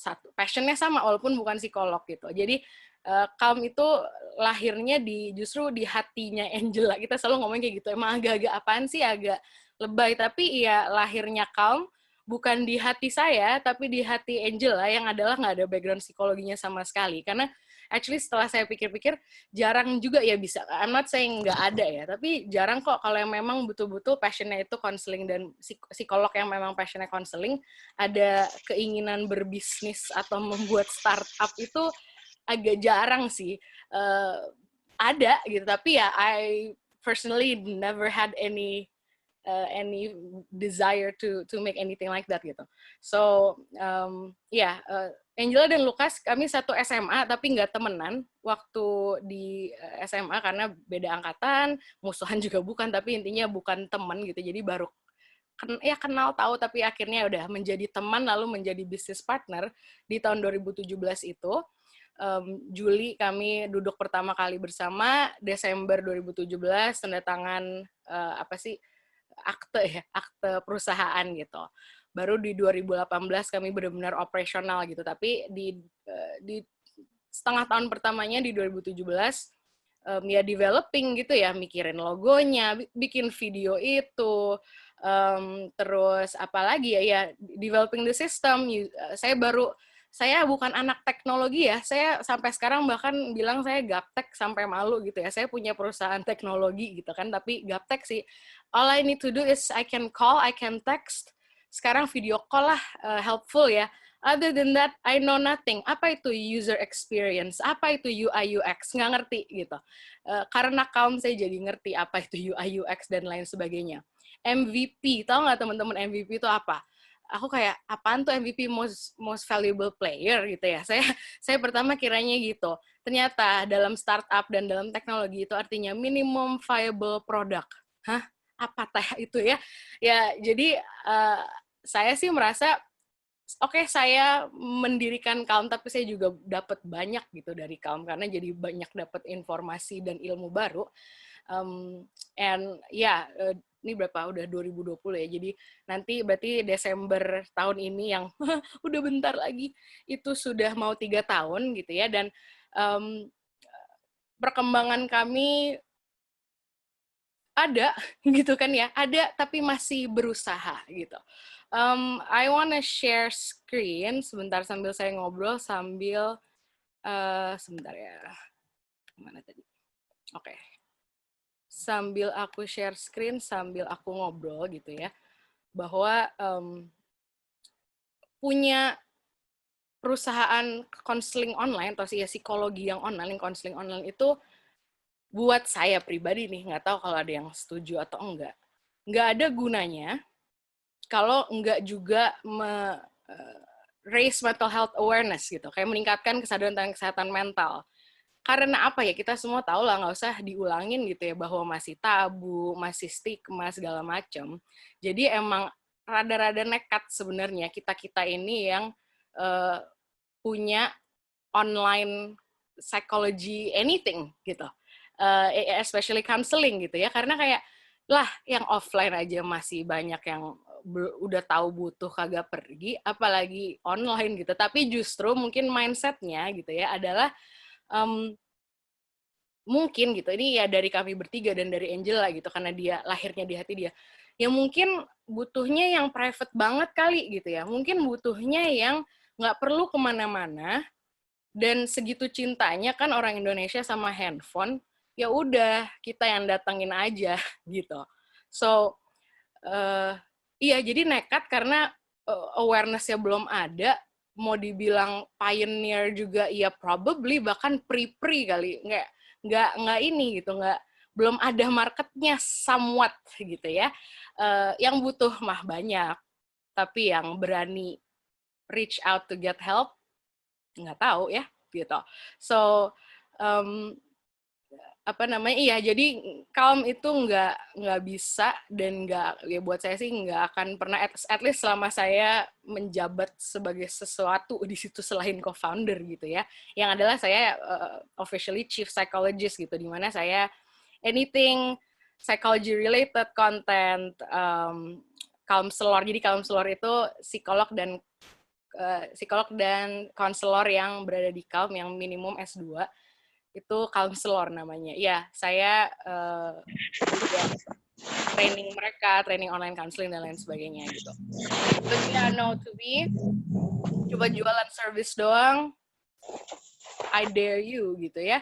satu passionnya sama walaupun bukan psikolog gitu. Jadi Calm itu lahirnya justru di hatinya Angela. Kita selalu ngomong kayak gitu. Emang agak-agak apaan sih, agak lebay, tapi ya lahirnya Calm bukan di hati saya, tapi di hati Angela yang adalah nggak ada background psikologinya sama sekali. Karena actually setelah saya pikir-pikir, jarang juga ya bisa. I'm not saying nggak ada ya, tapi jarang kok kalau yang memang betul-betul passionnya itu counseling dan psikolog yang memang passionnya counseling, ada keinginan berbisnis atau membuat startup itu agak jarang sih. Ada gitu, tapi ya I personally never had any desire to make anything like that gitu. So Angela dan Lukas kami satu SMA tapi nggak temenan waktu di SMA karena beda angkatan, musuhan juga bukan, tapi intinya bukan teman gitu. Jadi baru kenal tahu tapi akhirnya udah menjadi teman lalu menjadi business partner di tahun 2017 itu. Juli kami duduk pertama kali bersama, Desember 2017 tanda tangan akte perusahaan gitu. Baru di 2018 kami benar-benar operasional gitu. Tapi di setengah tahun pertamanya di 2017 ya developing gitu ya, mikirin logonya, bikin video itu, terus apalagi ya developing the system. Saya bukan anak teknologi ya, saya sampai sekarang bahkan bilang saya gaptek sampai malu gitu ya. Saya punya perusahaan teknologi gitu kan, tapi gaptek sih. All I need to do is I can call, I can text. Sekarang video call lah helpful ya. Other than that, I know nothing. Apa itu user experience? Apa itu UI UX? Nggak ngerti gitu. Karena Calm saya jadi ngerti apa itu UI UX dan lain sebagainya. MVP, tahu nggak teman-teman MVP itu apa? Aku kayak apaan tuh MVP, most valuable player gitu ya. Saya pertama kiranya gitu. Ternyata dalam startup dan dalam teknologi itu artinya minimum viable product. Hah? Apa teh itu ya? Ya, jadi saya sih merasa oke, saya mendirikan Calm, tapi saya juga dapat banyak gitu dari Calm karena jadi banyak dapat informasi dan ilmu baru. And ini berapa? Udah 2020 ya. Jadi nanti berarti Desember tahun ini yang udah bentar lagi itu sudah mau 3 tahun gitu ya. Dan perkembangan kami ada gitu kan ya, ada tapi masih berusaha gitu. I wanna share screen sebentar sambil saya ngobrol sambil sebentar ya, mana tadi? Oke. Sambil aku share screen sambil aku ngobrol gitu ya, bahwa punya perusahaan konseling online atau psikologi yang online, konseling online itu buat saya pribadi nih, nggak tahu kalau ada yang setuju atau nggak ada gunanya kalau nggak juga raise mental health awareness gitu, kayak meningkatkan kesadaran tentang kesehatan mental. Karena apa ya, kita semua tahu lah, nggak usah diulangin gitu ya, bahwa masih tabu, masih stigma, segala macam. Jadi emang rada-rada nekat sebenarnya kita-kita ini yang punya online psychology anything gitu. Especially counseling gitu ya, karena kayak lah yang offline aja masih banyak yang udah tahu butuh kagak pergi, apalagi online gitu. Tapi justru mungkin mindsetnya gitu ya adalah mungkin gitu, ini ya dari kami bertiga dan dari Angela gitu, karena dia lahirnya di hati dia, ya mungkin butuhnya yang private banget kali gitu ya, mungkin butuhnya yang nggak perlu kemana-mana, dan segitu cintanya kan orang Indonesia sama handphone, ya udah kita yang datengin aja gitu. So iya, jadi nekat karena awareness-nya belum ada, mau dibilang pioneer juga ya probably, bahkan pre-pre kali, nggak ini gitu, belum ada marketnya somewhat gitu ya. Yang butuh mah banyak, tapi yang berani reach out to get help nggak tahu ya gitu. So iya, jadi Calm itu nggak bisa, dan nggak, ya buat saya sih nggak akan pernah, at least selama saya menjabat sebagai sesuatu di situ selain co-founder gitu ya, yang adalah saya officially chief psychologist gitu, di mana saya anything psychology related content, counselor. Jadi counselor itu psikolog dan psikolog dan konselor yang berada di Calm yang minimum S2 itu counselor namanya. Ya, saya juga training mereka, training online counseling dan lain sebagainya gitu. But yeah, no, to be coba jualan service doang, I dare you gitu ya.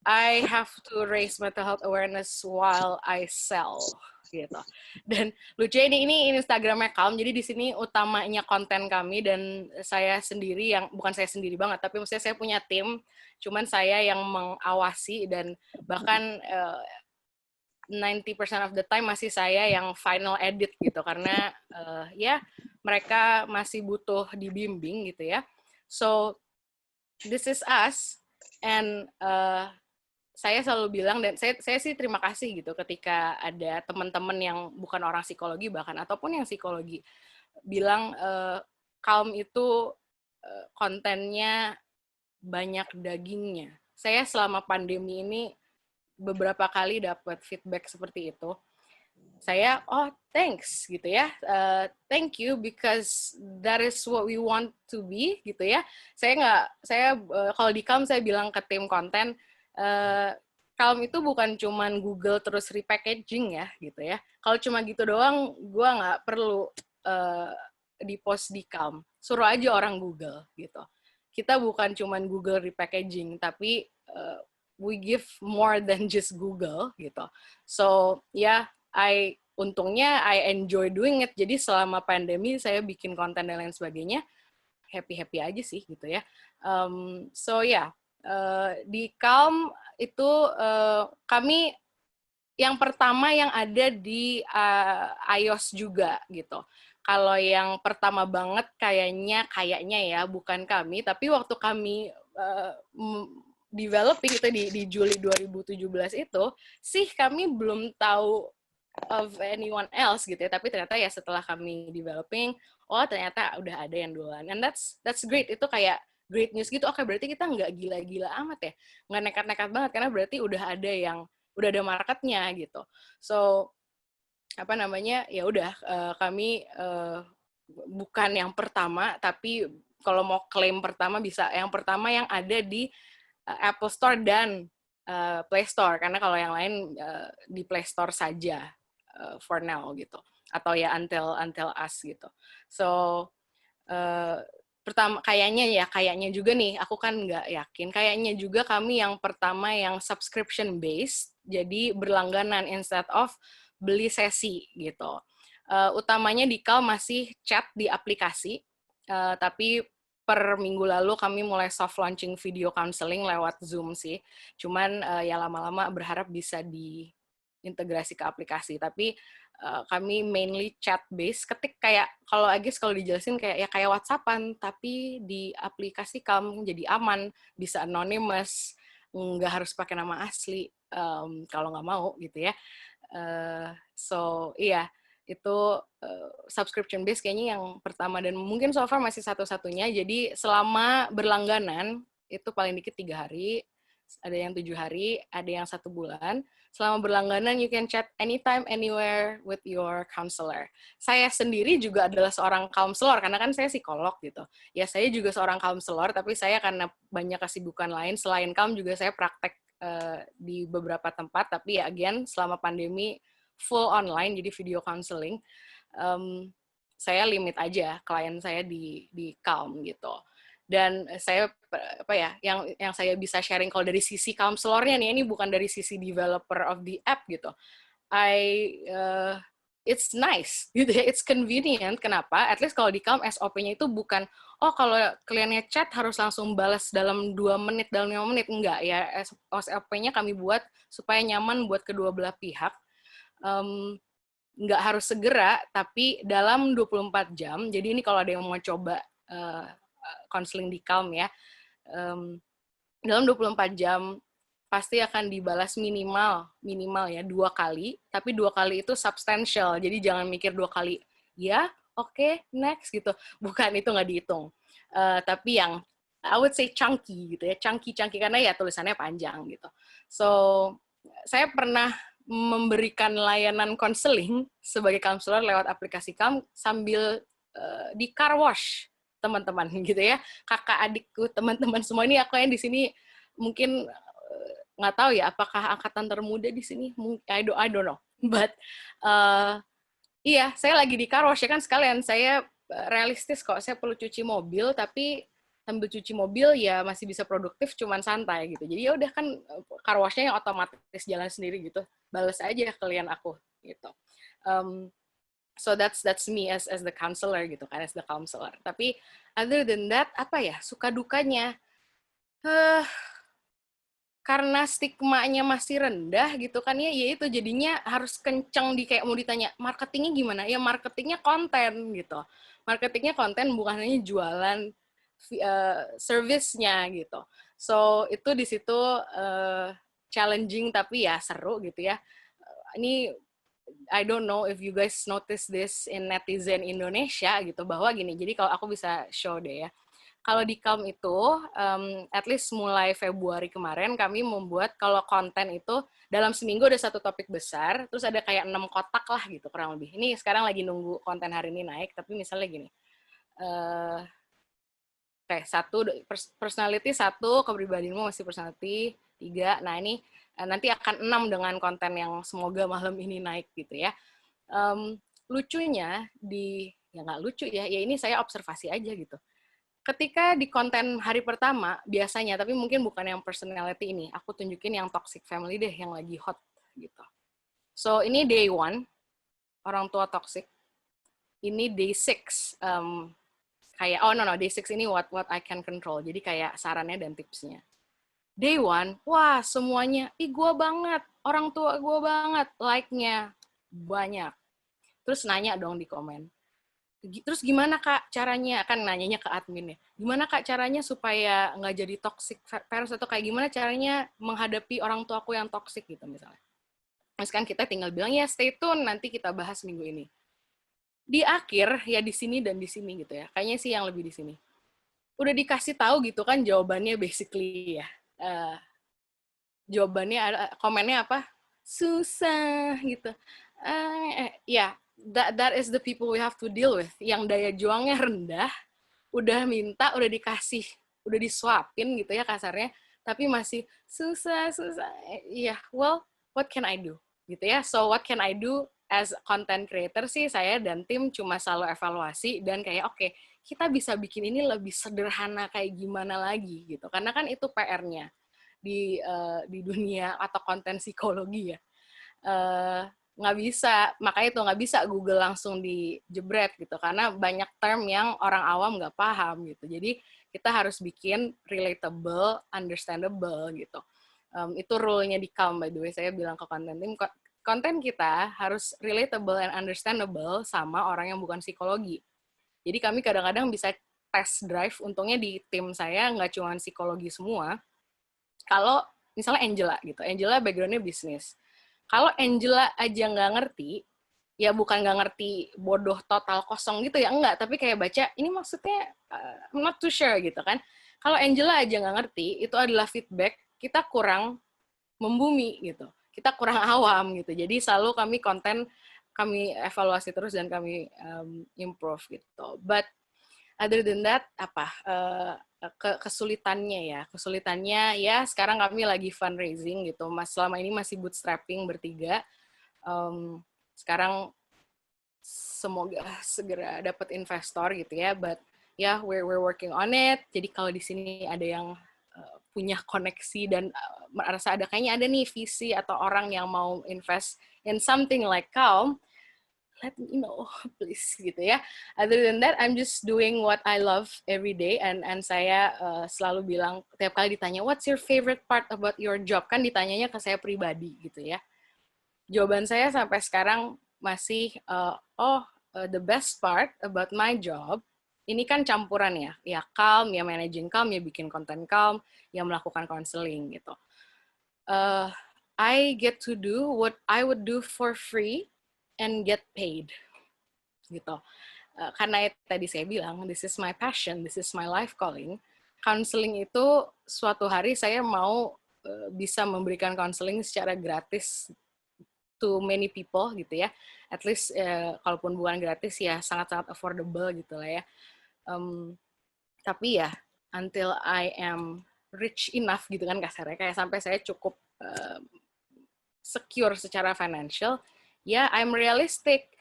I have to raise mental health awareness while I sell gitu. Dan lucu ini Instagramnya Calm, jadi di sini utamanya konten kami dan saya sendiri yang bukan saya sendiri banget, tapi maksudnya saya punya tim, cuman saya yang mengawasi dan bahkan 90% of the time masih saya yang final edit gitu karena ya mereka masih butuh dibimbing gitu ya. So this is us and saya selalu bilang dan saya sih terima kasih gitu ketika ada teman-teman yang bukan orang psikologi bahkan ataupun yang psikologi bilang Calm itu kontennya banyak dagingnya. Saya selama pandemi ini beberapa kali dapat feedback seperti itu. Saya thanks gitu ya, thank you because that is what we want to be gitu ya. Saya kalau di Calm saya bilang ke tim konten, Calm itu bukan cuman Google terus repackaging ya gitu ya. Kalau cuma gitu doang, gue nggak perlu di post di Calm. Suruh aja orang Google gitu. Kita bukan cuman Google repackaging, tapi we give more than just Google gitu. So yeah, untungnya I enjoy doing it. Jadi selama pandemi saya bikin konten dan lain sebagainya happy aja sih gitu ya. So yeah, di Calm itu kami yang pertama yang ada di iOS juga gitu. Kalau yang pertama banget kayaknya ya bukan kami, tapi waktu kami developing itu di Juli 2017 itu sih kami belum tahu of anyone else gitu ya, tapi ternyata ya setelah kami developing, ternyata udah ada yang duluan, and that's great. Itu kayak great news gitu. Oke, berarti kita nggak gila-gila amat ya, nggak nekat-nekat banget, karena berarti udah ada marketnya gitu. So apa namanya, ya udah kami bukan yang pertama, tapi kalau mau klaim pertama bisa yang pertama yang ada di Apple Store dan Play Store, karena kalau yang lain di Play Store saja for now gitu, atau ya until us gitu. So pertama kayaknya juga nih, aku kan nggak yakin, kayaknya juga kami yang pertama yang subscription based, jadi berlangganan instead of beli sesi gitu. Utamanya di Calm masih chat di aplikasi, tapi per minggu lalu kami mulai soft launching video counseling lewat Zoom sih. Cuman ya lama-lama berharap bisa diintegrasi ke aplikasi. Tapi kami mainly chat based. Ketik kayak kalau dijelasin kayak WhatsAppan, tapi di aplikasi Calm jadi aman, bisa anonymous, nggak harus pakai nama asli kalau nggak mau gitu ya. So iya, itu subscription base kayaknya yang pertama dan mungkin so far masih satu-satunya. Jadi selama berlangganan itu paling dikit 3 hari, ada yang 7 hari, ada yang 1 bulan. Selama berlangganan you can chat anytime, anywhere with your counselor. Saya sendiri juga adalah seorang counselor karena kan saya psikolog gitu. Ya saya juga seorang counselor, tapi saya karena banyak kesibukan lain selain Calm juga saya praktek di beberapa tempat, tapi ya again selama pandemi full online, jadi video counseling, saya limit aja klien saya di Calm gitu. Dan saya yang saya bisa sharing kalau dari sisi counselornya nih, ini bukan dari sisi developer of the app gitu. It's nice gitu ya, it's convenient. Kenapa? At least kalau di Calm SOP-nya itu bukan kalau kliennya chat harus langsung balas dalam 2 menit, dalam 5 menit. Enggak ya, SOP-nya kami buat supaya nyaman buat kedua belah pihak. Nggak harus segera, tapi dalam 24 jam. Jadi ini kalau ada yang mau coba counseling di Calm ya, dalam 24 jam pasti akan dibalas minimal ya 2 kali, tapi 2 kali itu substantial. Jadi jangan mikir 2 kali, ya oke, next gitu. Bukan, itu nggak dihitung. Tapi yang I would say chunky gitu ya, chunky karena ya tulisannya panjang gitu. So saya pernah memberikan layanan konseling sebagai counselor lewat aplikasi Calm sambil di car wash, teman-teman gitu ya. Kakak adikku, teman-teman semua ini aku yang di sini mungkin nggak tahu ya apakah angkatan termuda di sini. I don't know. But iya, saya lagi di car wash ya kan sekalian. Saya realistis kok, saya perlu cuci mobil, tapi sambil cuci mobil ya masih bisa produktif, cuman santai gitu. Jadi ya udah kan car wash-nya yang otomatis jalan sendiri gitu. Bales aja klien aku gitu. So that's me as the counselor gitu kan, as the counselor. Tapi other than that, apa ya, suka dukanya? Karena stigmanya masih rendah gitu kan ya itu jadinya harus kenceng kayak mau ditanya marketingnya gimana ya, marketingnya konten gitu, marketingnya konten bukan hanya jualan service-nya gitu. So itu di situ challenging tapi ya seru gitu ya. Ini I don't know if you guys notice this in netizen Indonesia gitu, bahwa gini, jadi kalau aku bisa show deh ya. Kalau di Calm itu, at least mulai Februari kemarin, kami membuat kalau konten itu dalam seminggu ada satu topik besar, terus ada kayak 6 kotak lah gitu, kurang lebih. Ini sekarang lagi nunggu konten hari ini naik, tapi misalnya gini, satu, personality satu, kepribadianmu masih personality, 3, nah ini nanti akan 6 dengan konten yang semoga malam ini naik gitu ya. Lucunya, ya nggak lucu ya ini saya observasi aja gitu. Ketika di konten hari pertama, biasanya, tapi mungkin bukan yang personality ini, aku tunjukin yang toxic family deh, yang lagi hot, gitu. So, ini day 1, orang tua toxic. Ini day 6, kayak, day 6 ini what I can control, jadi kayak sarannya dan tipsnya. Day 1, wah semuanya, gue banget, orang tua gue banget, like-nya banyak. Terus nanya dong di komen, terus gimana Kak caranya, kan nanyanya ke admin ya, gimana Kak caranya supaya nggak jadi toxic parents, atau kayak gimana caranya menghadapi orang tua aku yang toxic gitu misalnya. Terus kan kita tinggal bilang ya stay tune, nanti kita bahas minggu ini. Di akhir ya di sini dan di sini gitu ya, kayaknya sih yang lebih di sini. Udah dikasih tahu gitu kan jawabannya basically ya. Jawabannya ada, komennya apa? Susah gitu. Ya, that is the people we have to deal with. Yang daya juangnya rendah, udah minta, udah dikasih, udah disuapin gitu ya kasarnya, tapi masih susah. Iya, well, what can I do? Gitu ya. So, what can I do as content creator sih, saya dan tim cuma selalu evaluasi dan kayak, oke, kita bisa bikin ini lebih sederhana kayak gimana lagi gitu. Karena kan itu PR-nya di dunia atau konten psikologi ya. Nggak bisa, makanya itu nggak bisa Google langsung dijebret gitu, karena banyak term yang orang awam nggak paham gitu. Jadi kita harus bikin relatable, understandable gitu. Itu rule-nya di Calm, by the way. Saya bilang ke konten tim, konten kita harus relatable and understandable sama orang yang bukan psikologi. Jadi kami kadang-kadang bisa test drive, untungnya di tim saya nggak cuma psikologi semua. Kalau misalnya Angela gitu, Angela background-nya bisnis. Kalau Angela aja nggak ngerti, ya bukan nggak ngerti bodoh total kosong gitu ya, enggak, tapi kayak baca, ini maksudnya I'm not too sure gitu kan. Kalau Angela aja nggak ngerti, itu adalah feedback, kita kurang membumi gitu. Kita kurang awam gitu. Jadi selalu kami evaluasi terus dan kami improve gitu. But other than that, kesulitannya ya sekarang kami lagi fundraising gitu. Selama ini masih bootstrapping bertiga. Sekarang semoga segera dapat investor gitu ya. But ya we're working on it. Jadi kalau di sini ada yang punya koneksi dan merasa ada kayaknya ada nih visi atau orang yang mau invest in something like Calm, let me know, please, gitu ya. Other than that, I'm just doing what I love every day, and saya selalu bilang, tiap kali ditanya, what's your favorite part about your job? Kan ditanyanya ke saya pribadi, gitu ya. Jawaban saya sampai sekarang masih, the best part about my job, ini kan campuran ya Calm, ya managing Calm, ya bikin konten Calm, ya melakukan counseling, gitu. I get to do what I would do for free, and get paid gitu. Karena tadi saya bilang this is my passion, this is my life calling. Counseling itu suatu hari saya mau bisa memberikan counseling secara gratis to many people gitu ya. At least kalaupun bukan gratis ya sangat-sangat affordable gitu lah ya. Tapi ya until I am rich enough gitu kan kasarnya, kayak sampai saya cukup secure secara financial, ya I'm realistic.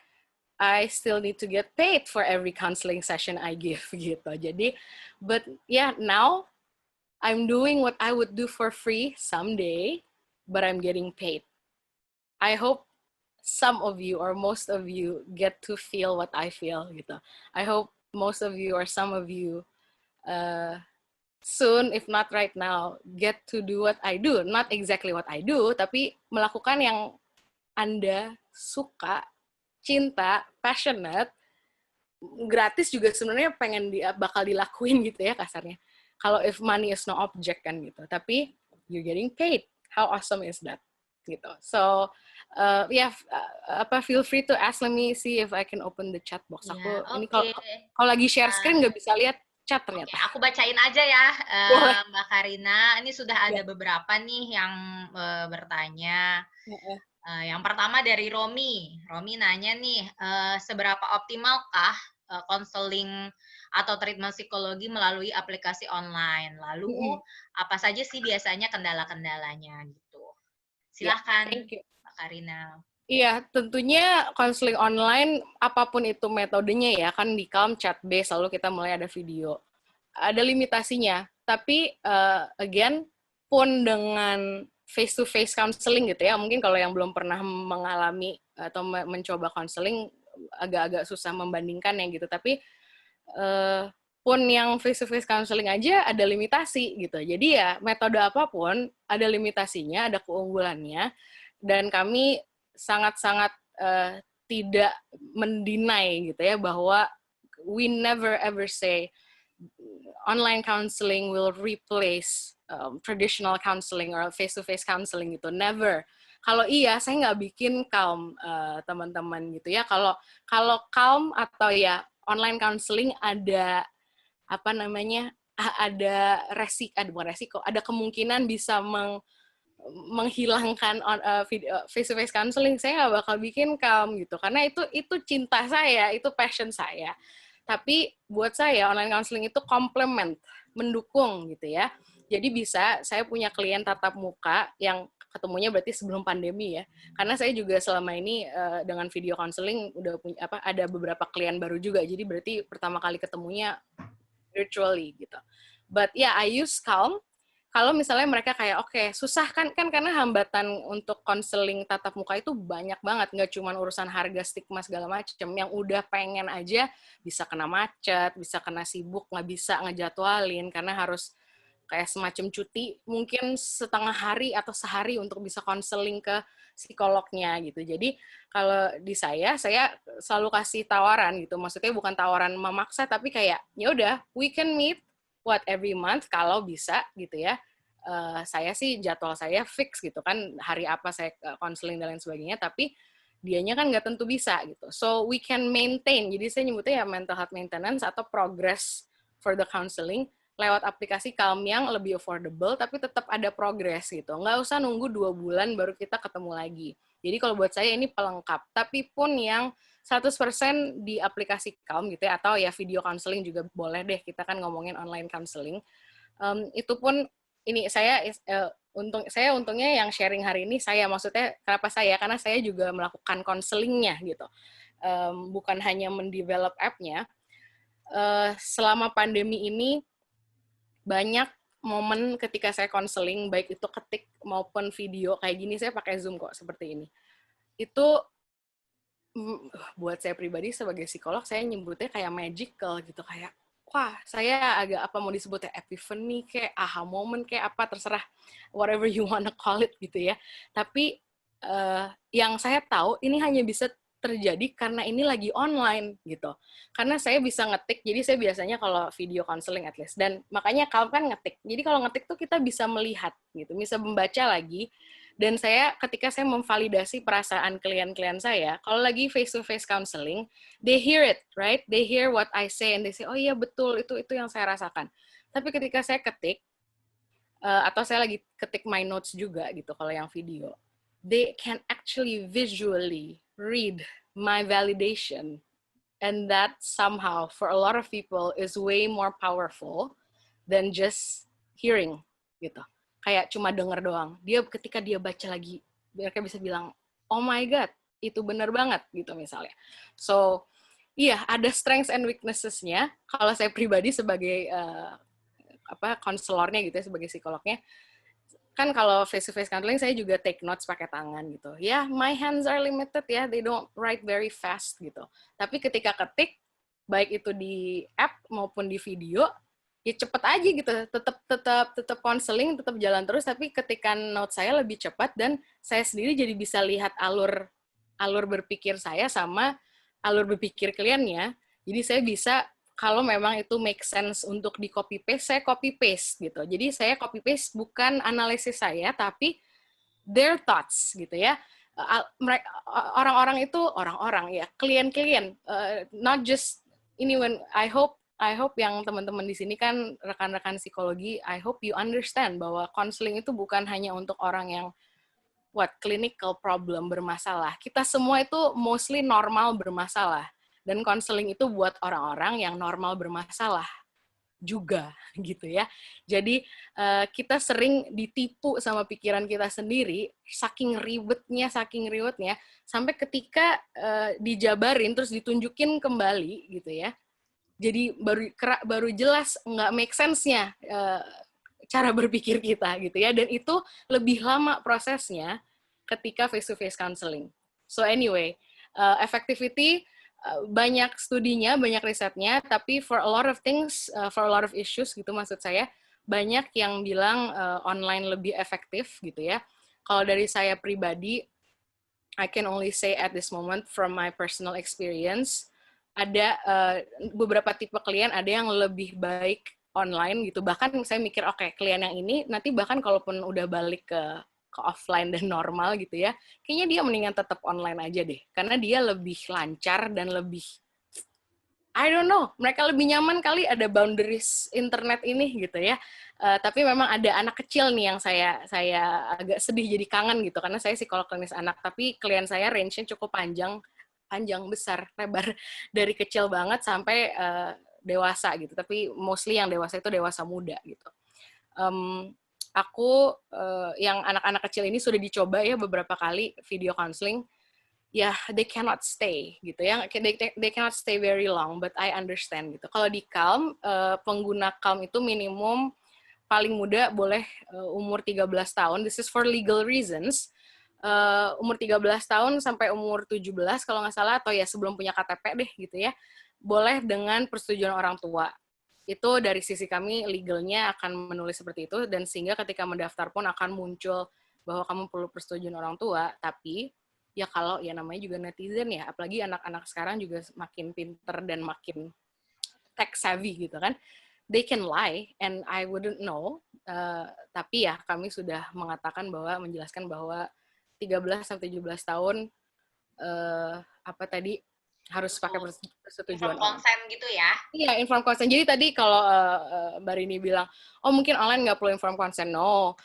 I still need to get paid for every counseling session I give gitu. Jadi, but yeah, now I'm doing what I would do for free someday, but I'm getting paid. I hope some of you or most of you get to feel what I feel gitu. I hope most of you or some of you soon, if not right now, get to do what I do. Not exactly what I do, tapi melakukan yang Anda suka, cinta, passionate, gratis juga sebenarnya bakal dilakuin gitu ya kasarnya. Kalau if money is no object kan gitu. Tapi you're getting paid. How awesome is that? Gitu. So feel free to ask. Let me see if I can open the chat box. Aku ini kalau lagi share screen nggak bisa lihat chat ternyata. Aku bacain aja ya, Mbak Karina. Ini sudah ada beberapa nih yang bertanya. Yang pertama dari Romi. Romi nanya nih, seberapa optimalkah konseling atau treatment psikologi melalui aplikasi online? Lalu apa saja sih biasanya kendala-kendalanya gitu? Silahkan, Mbak Karina. Iya, tentunya konseling online, apapun itu metodenya ya, kan di Calm chat based, lalu kita mulai ada video. Ada limitasinya, tapi again, pun dengan face-to-face counseling gitu ya, mungkin kalau yang belum pernah mengalami atau mencoba counseling, agak-agak susah membandingkan ya gitu, tapi pun yang face-to-face counseling aja ada limitasi gitu. Jadi ya, metode apapun ada limitasinya, ada keunggulannya, dan kami sangat-sangat tidak mendinai gitu ya bahwa we never ever say online counseling will replace traditional counseling or face-to-face counseling gitu. Never. Kalau iya, saya nggak bikin Calm teman-teman gitu ya. Kalau Calm atau ya online counseling ada apa namanya ada ada kemungkinan bisa menghilangkan face-to-face counseling, saya nggak bakal bikin Calm gitu, karena itu cinta saya, itu passion saya. Tapi buat saya online counseling itu komplement, mendukung gitu ya. Jadi bisa saya punya klien tatap muka yang ketemunya berarti sebelum pandemi ya, karena saya juga selama ini dengan video counseling udah punya ada beberapa klien baru juga, jadi berarti pertama kali ketemunya virtually gitu. But yeah, I use Calm. Kalau misalnya mereka kayak oke, susah kan karena hambatan untuk konseling tatap muka itu banyak banget, nggak cuma urusan harga, stigma segala macam. Yang udah pengen aja bisa kena macet, bisa kena sibuk, nggak bisa ngejadwalin karena harus kayak semacam cuti mungkin setengah hari atau sehari untuk bisa konseling ke psikolognya gitu. Jadi kalau di saya selalu kasih tawaran gitu. Maksudnya bukan tawaran memaksa, tapi kayak ya udah we can meet every month kalau bisa gitu ya. Saya sih jadwal saya fix gitu kan, hari apa saya konseling dan lain sebagainya, tapi dianya kan nggak tentu bisa gitu. So we can maintain, jadi saya nyebutnya ya mental health maintenance atau progress for the counseling lewat aplikasi Calm yang lebih affordable, tapi tetap ada progress gitu. Nggak usah nunggu 2 bulan baru kita ketemu lagi. Jadi kalau buat saya ini pelengkap, tapi pun yang 100% di aplikasi Calm gitu ya, atau ya video counseling juga boleh deh, kita kan ngomongin online counseling. Itu pun ini untungnya yang sharing hari ini maksudnya kenapa karena saya juga melakukan counselingnya gitu. Bukan hanya mendevelop app-nya. Selama pandemi ini banyak momen ketika saya counseling, baik itu ketik maupun video kayak gini, saya pakai Zoom kok seperti ini. Itu buat saya pribadi sebagai psikolog, saya nyebutnya kayak magical gitu, kayak wah, saya agak apa mau disebutnya epiphany kayak aha moment kayak apa, terserah whatever you wanna call it gitu ya. Tapi yang saya tahu ini hanya bisa terjadi karena ini lagi online gitu. Karena saya bisa ngetik, jadi saya biasanya kalau video counseling at least, dan makanya kalau kan ngetik. Jadi kalau ngetik tuh kita bisa melihat gitu, bisa membaca lagi. Dan ketika saya memvalidasi perasaan klien-klien saya, kalau lagi face-to-face counseling, they hear it, right? They hear what I say, and they say, oh iya betul, itu yang saya rasakan. Tapi ketika saya ketik, atau saya lagi ketik my notes juga gitu, kalau yang video, they can actually visually read my validation. And that somehow, for a lot of people, is way more powerful than just hearing, gitu. Kayak cuma denger doang. Ketika dia baca lagi, mereka bisa bilang, oh my God, itu benar banget, gitu misalnya. So, iya, ada strengths and weaknesses-nya. Kalau saya pribadi sebagai konselornya gitu ya, sebagai psikolognya, kan kalau face-to-face counseling saya juga take notes pakai tangan gitu. Ya, my hands are limited ya, they don't write very fast gitu. Tapi ketika ketik, baik itu di app maupun di video, ya cepet aja gitu. Tetap counseling, tetap jalan terus. Tapi ketika note saya lebih cepat dan saya sendiri jadi bisa lihat alur berpikir saya sama alur berpikir kliennya. Jadi saya bisa, kalau memang itu make sense untuk di copy paste, saya copy paste gitu. Jadi saya copy paste bukan analisis saya, tapi their thoughts gitu ya. Orang-orang itu ya, klien-klien, not just ini. When I hope yang teman-teman di sini kan rekan-rekan psikologi, I hope you understand bahwa counseling itu bukan hanya untuk orang yang clinical problem bermasalah. Kita semua itu mostly normal bermasalah. Dan counseling itu buat orang-orang yang normal bermasalah juga, gitu ya. Jadi kita sering ditipu sama pikiran kita sendiri, saking ribetnya, sampai ketika dijabarin terus ditunjukin kembali, gitu ya. Jadi baru jelas nggak make sense-nya cara berpikir kita, gitu ya. Dan itu lebih lama prosesnya ketika face-to-face counseling. So anyway, effectivity, banyak studinya, banyak risetnya, tapi for a lot of things, for a lot of issues gitu maksud saya, banyak yang bilang online lebih efektif gitu ya. Kalau dari saya pribadi, I can only say at this moment from my personal experience, ada beberapa tipe klien, ada yang lebih baik online gitu. Bahkan saya mikir, oke, klien yang ini nanti bahkan kalaupun udah balik ke offline dan normal gitu ya, kayaknya dia mendingan tetap online aja deh. Karena dia lebih lancar dan lebih, I don't know, mereka lebih nyaman kali ada boundaries internet ini gitu ya. Tapi memang ada anak kecil nih yang saya agak sedih jadi kangen gitu, karena saya psikolog klinis anak, tapi klien saya range-nya cukup panjang, besar, lebar, dari kecil banget sampai dewasa gitu. Tapi mostly yang dewasa itu dewasa muda gitu. Aku yang anak-anak kecil ini sudah dicoba ya beberapa kali video counseling. Ya, they cannot stay gitu ya. They cannot stay very long, but I understand gitu. Kalau di Calm, pengguna Calm itu minimum paling muda boleh umur 13 tahun. This is for legal reasons. Umur 13 tahun sampai umur 17 kalau nggak salah, atau ya sebelum punya KTP deh gitu ya. Boleh dengan persetujuan orang tua. Itu dari sisi kami legalnya akan menulis seperti itu, dan sehingga ketika mendaftar pun akan muncul bahwa kamu perlu persetujuan orang tua. Tapi ya kalau ya namanya juga netizen ya, apalagi anak-anak sekarang juga makin pinter dan makin tech savvy gitu kan, they can lie and I wouldn't know. Tapi ya kami sudah mengatakan bahwa, menjelaskan bahwa 13 sampai 17 tahun harus pakai persetujuan. Informed consent gitu ya? Iya, informed consent. Jadi tadi kalau Mbak Rini bilang, oh mungkin online nggak perlu informed consent. No,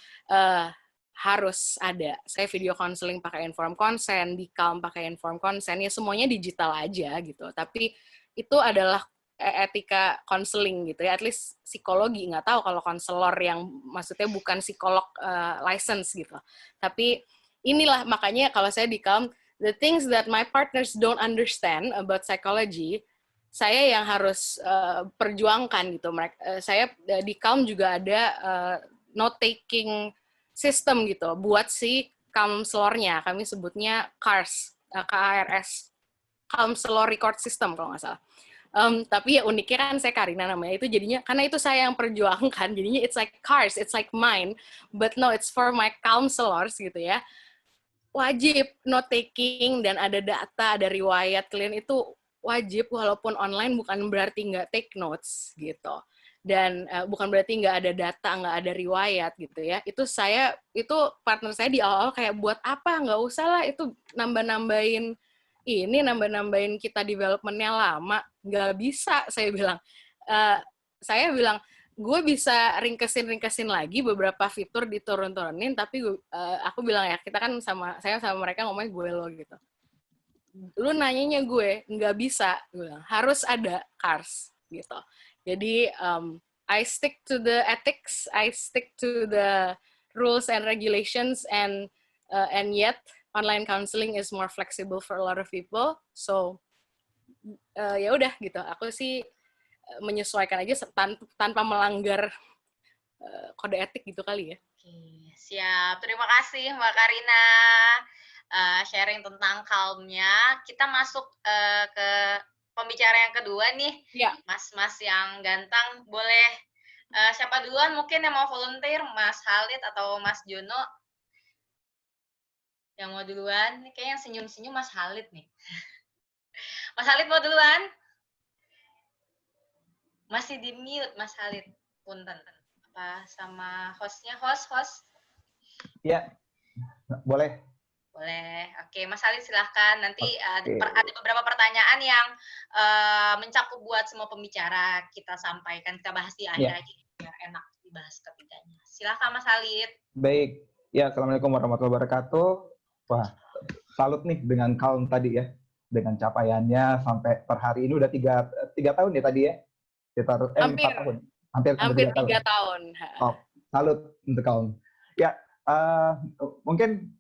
harus ada. Saya video counseling pakai informed consent, di Calm pakai informed consent, ya semuanya digital aja gitu. Tapi itu adalah etika counseling gitu ya. At least psikologi, nggak tahu kalau konselor yang maksudnya bukan psikolog license gitu. Tapi inilah makanya kalau saya di Calm, the things that my partners don't understand about psychology, saya yang harus perjuangkan gitu. Saya di Calm juga ada note-taking system gitu, buat si counselornya. Kami sebutnya CARS, KARS, Counselor Record System kalau nggak salah. Tapi ya uniknya kan saya Karina namanya, itu jadinya, karena itu saya yang perjuangkan, jadinya it's like CARS, it's like mine, but no, it's for my counselors gitu ya. Wajib note-taking dan ada data, ada riwayat klien itu wajib, walaupun online bukan berarti nggak take notes gitu. Dan bukan berarti nggak ada data, nggak ada riwayat gitu ya. Itu partner saya di awal-awal kayak, buat apa, nggak usah lah, itu nambah-nambahin kita development-nya lama, nggak bisa, saya bilang. Saya bilang, gue bisa ringkesin lagi beberapa fitur diturun-turunin, tapi aku bilang ya, saya sama mereka ngomongin gue lo gitu. Lu nanyanya gue, nggak bisa, gue bilang, harus ada cars gitu. Jadi I stick to the ethics, I stick to the rules and regulations, and yet online counseling is more flexible for a lot of people. So ya udah gitu. Aku sih menyesuaikan aja tanpa melanggar kode etik gitu kali ya. Oke, siap. Terima kasih Mbak Karina sharing tentang Calm-nya. Kita masuk ke pembicara yang kedua nih. Ya. Mas-mas yang ganteng, boleh siapa duluan mungkin yang mau volunteer? Mas Khalid atau Mas Jono? Yang mau duluan? Ini kayaknya senyum-senyum Mas Khalid nih. Mas Khalid mau duluan? Masih di mute Mas Khalid. Punten. Apa sama hostnya? Host? Ya, boleh. Boleh. Oke, Mas Khalid silahkan. Nanti ada beberapa pertanyaan yang mencakup buat semua pembicara kita sampaikan, kita bahas di akhir aja biar enak dibahas ketiganya. Silahkan Mas Khalid. Baik. Ya, Assalamualaikum warahmatullahi wabarakatuh. Wah, salut nih dengan Calm tadi ya. Dengan capaiannya sampai per hari ini udah tiga tahun ya tadi ya. Sekitar 4 tahun. Hampir 3 tahun. Oh, salut untuk Calm. Ya, mungkin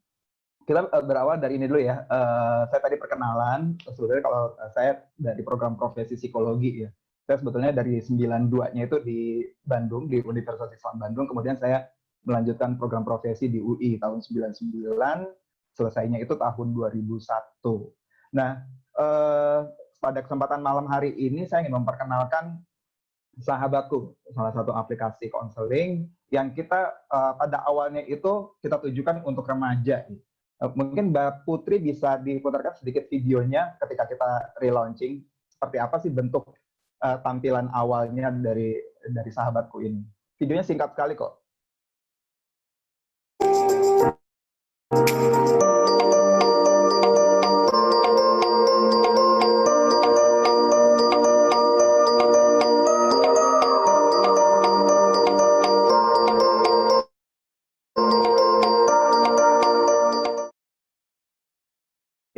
kita berawal dari ini dulu ya. Saya tadi perkenalan, sebenarnya kalau saya dari program profesi psikologi ya. Saya sebetulnya dari 92-nya itu di Bandung, di Universitas Islam Bandung. Kemudian saya melanjutkan program profesi di UI tahun 99, selesainya itu tahun 2001. Nah, pada kesempatan malam hari ini saya ingin memperkenalkan Sahabatku, salah satu aplikasi konseling yang kita pada awalnya itu kita tujukan untuk remaja. Mungkin Mbak Putri bisa diputarkan sedikit videonya ketika kita relaunching, seperti apa sih bentuk tampilan awalnya dari Sahabatku ini. Videonya singkat sekali kok.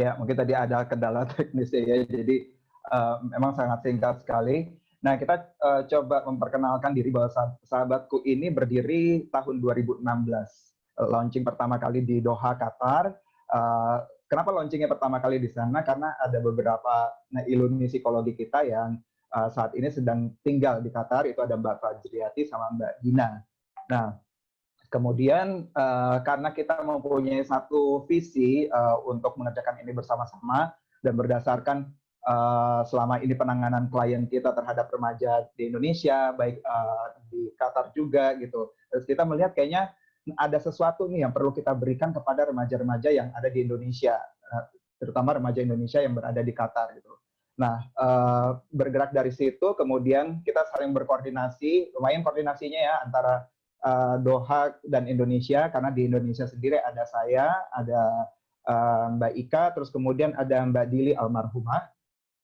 Ya, mungkin tadi ada kendala teknisnya ya, jadi memang sangat singkat sekali. Nah, kita coba memperkenalkan diri bahwa Sahabatku ini berdiri tahun 2016. Launching pertama kali di Doha, Qatar. Kenapa launchingnya pertama kali di sana? Karena ada beberapa iluni psikologi kita yang saat ini sedang tinggal di Qatar, itu ada Mbak Fajriati sama Mbak Dina. Nah, kemudian karena kita mempunyai satu visi untuk mengerjakan ini bersama-sama dan berdasarkan selama ini penanganan klien kita terhadap remaja di Indonesia, baik di Qatar juga gitu. Terus kita melihat kayaknya ada sesuatu nih yang perlu kita berikan kepada remaja-remaja yang ada di Indonesia, terutama remaja Indonesia yang berada di Qatar gitu. Nah, bergerak dari situ, kemudian kita saling berkoordinasi, lumayan koordinasinya ya antara Doha dan Indonesia, karena di Indonesia sendiri ada saya, ada Mbak Ika, terus kemudian ada Mbak Dili almarhumah.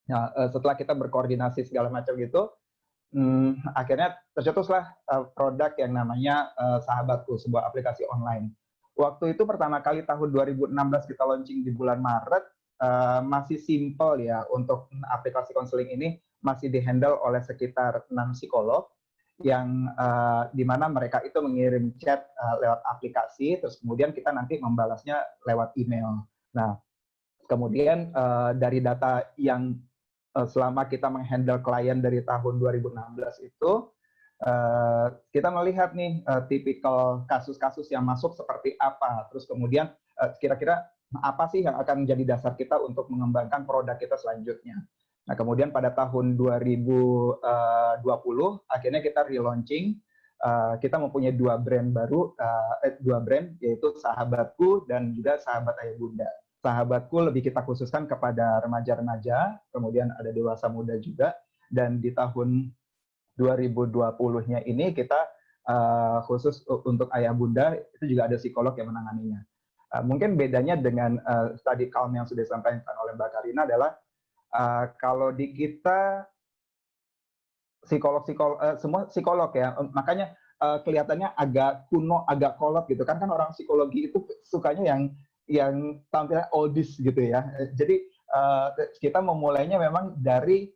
Nah, setelah kita berkoordinasi segala macam gitu, akhirnya tercetuslah produk yang namanya Sahabatku, sebuah aplikasi online. Waktu itu pertama kali tahun 2016 kita launching di bulan Maret, masih simple ya, untuk aplikasi konseling ini masih dihandle oleh sekitar 6 psikolog, yang dimana mereka itu mengirim chat lewat aplikasi, terus kemudian kita nanti membalasnya lewat email. Nah, kemudian dari data yang selama kita menghandle klien dari tahun 2016 itu, kita melihat nih tipikal kasus-kasus yang masuk seperti apa, terus kemudian kira-kira apa sih yang akan menjadi dasar kita untuk mengembangkan produk kita selanjutnya. Nah, kemudian pada tahun 2020 akhirnya kita relaunching. Kita mempunyai dua brand baru, yaitu Sahabatku dan juga Sahabat Ayah Bunda. Sahabatku lebih kita khususkan kepada remaja-remaja, kemudian ada dewasa muda juga, dan di tahun 2020-nya ini kita khusus untuk Ayah Bunda, itu juga ada psikolog yang menanganinya. Mungkin bedanya dengan studi Calm yang sudah disampaikan oleh Mbak Karina adalah kalau di kita semua psikolog ya. Makanya kelihatannya agak kuno, agak kolot gitu kan orang psikologi itu sukanya yang tampilnya oldies gitu ya. Jadi kita memulainya memang dari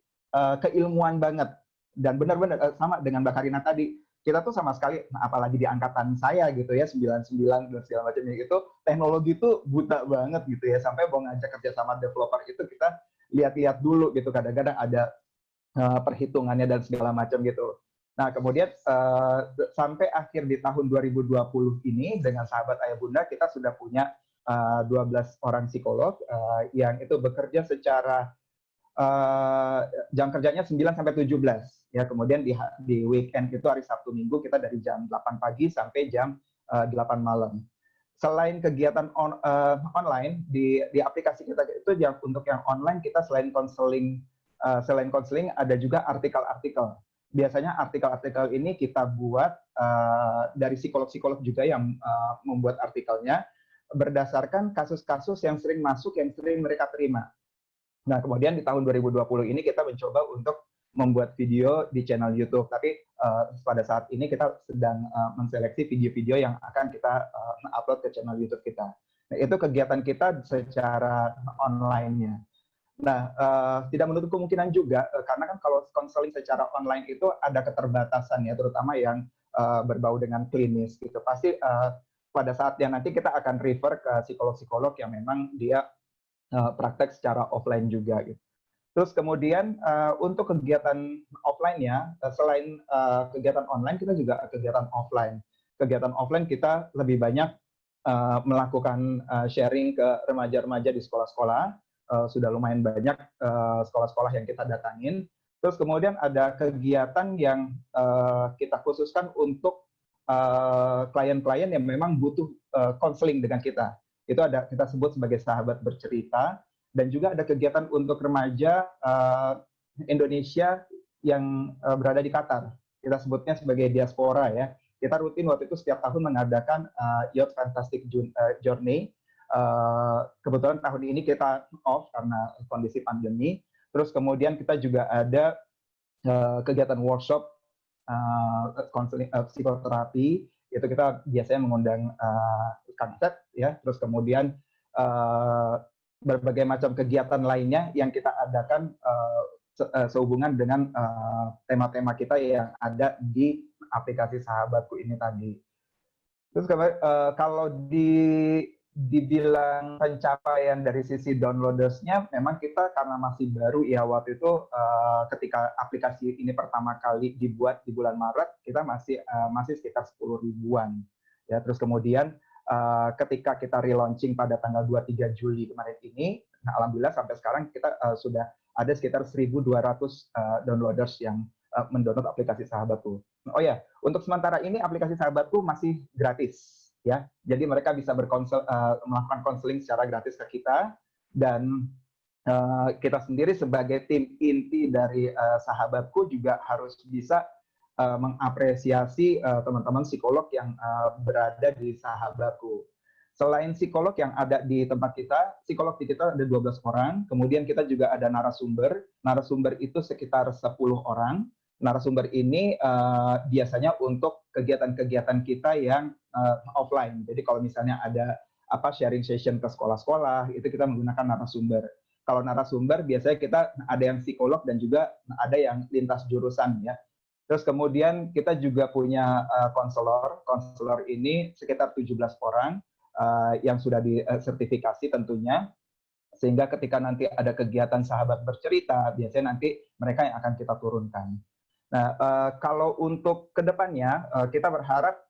keilmuan banget, dan benar-benar sama dengan Mbak Karina tadi, kita tuh sama sekali, apalagi di angkatan saya gitu ya, 99 dan segala macamnya itu, teknologi itu buta banget gitu ya, sampai mau ngajak kerja sama developer itu kita lihat-lihat dulu gitu, kadang-kadang ada perhitungannya dan segala macam gitu. Nah, kemudian sampai akhir di tahun 2020 ini dengan sahabat Ayah Bunda kita sudah punya 12 orang psikolog yang itu bekerja secara jam kerjanya 9 sampai 17 ya. Kemudian di weekend itu hari Sabtu Minggu kita dari jam 8 pagi sampai jam 8 malam. Selain kegiatan online di aplikasi kita itu untuk yang online kita selain konseling ada juga artikel-artikel. Biasanya artikel-artikel ini kita buat dari psikolog-psikolog juga yang membuat artikelnya berdasarkan kasus-kasus yang sering masuk, yang sering mereka terima. Nah, kemudian di tahun 2020 ini kita mencoba untuk membuat video di channel YouTube. Tapi pada saat ini kita sedang menseleksi video-video yang akan kita upload ke channel YouTube kita. Nah, itu kegiatan kita secara online-nya. Nah, tidak menutup kemungkinan juga, karena kan kalau konseling secara online itu ada keterbatasan ya, terutama yang berbau dengan klinis gitu. Pasti pada saatnya nanti kita akan refer ke psikolog-psikolog yang memang dia praktek secara offline juga gitu. Terus kemudian untuk kegiatan offline-nya, selain kegiatan online, kita juga kegiatan offline. Kegiatan offline kita lebih banyak melakukan sharing ke remaja-remaja di sekolah-sekolah. Sudah lumayan banyak sekolah-sekolah yang kita datangin. Terus kemudian ada kegiatan yang kita khususkan untuk klien-klien yang memang butuh konseling dengan kita. Itu ada kita sebut sebagai sahabat bercerita, dan juga ada kegiatan untuk remaja Indonesia yang berada di Qatar. Kita sebutnya sebagai diaspora ya. Kita rutin waktu itu setiap tahun mengadakan Youth Fantastic Journey. Kebetulan tahun ini kita off karena kondisi pandemi. Terus kemudian kita juga ada kegiatan workshop konseling psikoterapi. Itu kita biasanya mengundang konsep ya, terus kemudian berbagai macam kegiatan lainnya yang kita adakan sehubungan dengan tema-tema kita yang ada di aplikasi Sahabatku ini tadi. Terus kalau dibilang pencapaian dari sisi downloadersnya, memang kita karena masih baru ya, waktu itu ketika aplikasi ini pertama kali dibuat di bulan Maret, kita masih sekitar 10 ribuan ya. Terus kemudian ketika kita relaunching pada tanggal 23 Juli kemarin ini, nah alhamdulillah sampai sekarang kita sudah ada sekitar 1.200 downloaders yang mendownload aplikasi Sahabatku. Oh ya, untuk sementara ini aplikasi Sahabatku masih gratis. Ya, jadi mereka bisa melakukan konseling secara gratis ke kita, dan kita sendiri sebagai tim inti dari Sahabatku juga harus bisa mengapresiasi teman-teman psikolog yang berada di Sahabatku. Selain psikolog yang ada di tempat kita, psikolog di kita ada 12 orang, kemudian kita juga ada narasumber. Narasumber itu sekitar 10 orang. Narasumber ini biasanya untuk kegiatan-kegiatan kita yang offline. Jadi kalau misalnya ada sharing session ke sekolah-sekolah, itu kita menggunakan narasumber. Kalau narasumber biasanya kita ada yang psikolog dan juga ada yang lintas jurusan ya. Terus kemudian kita juga punya konselor. Konselor ini sekitar 17 orang yang sudah disertifikasi tentunya. Sehingga ketika nanti ada kegiatan sahabat bercerita, biasanya nanti mereka yang akan kita turunkan. Nah, kalau untuk kedepannya, kita berharap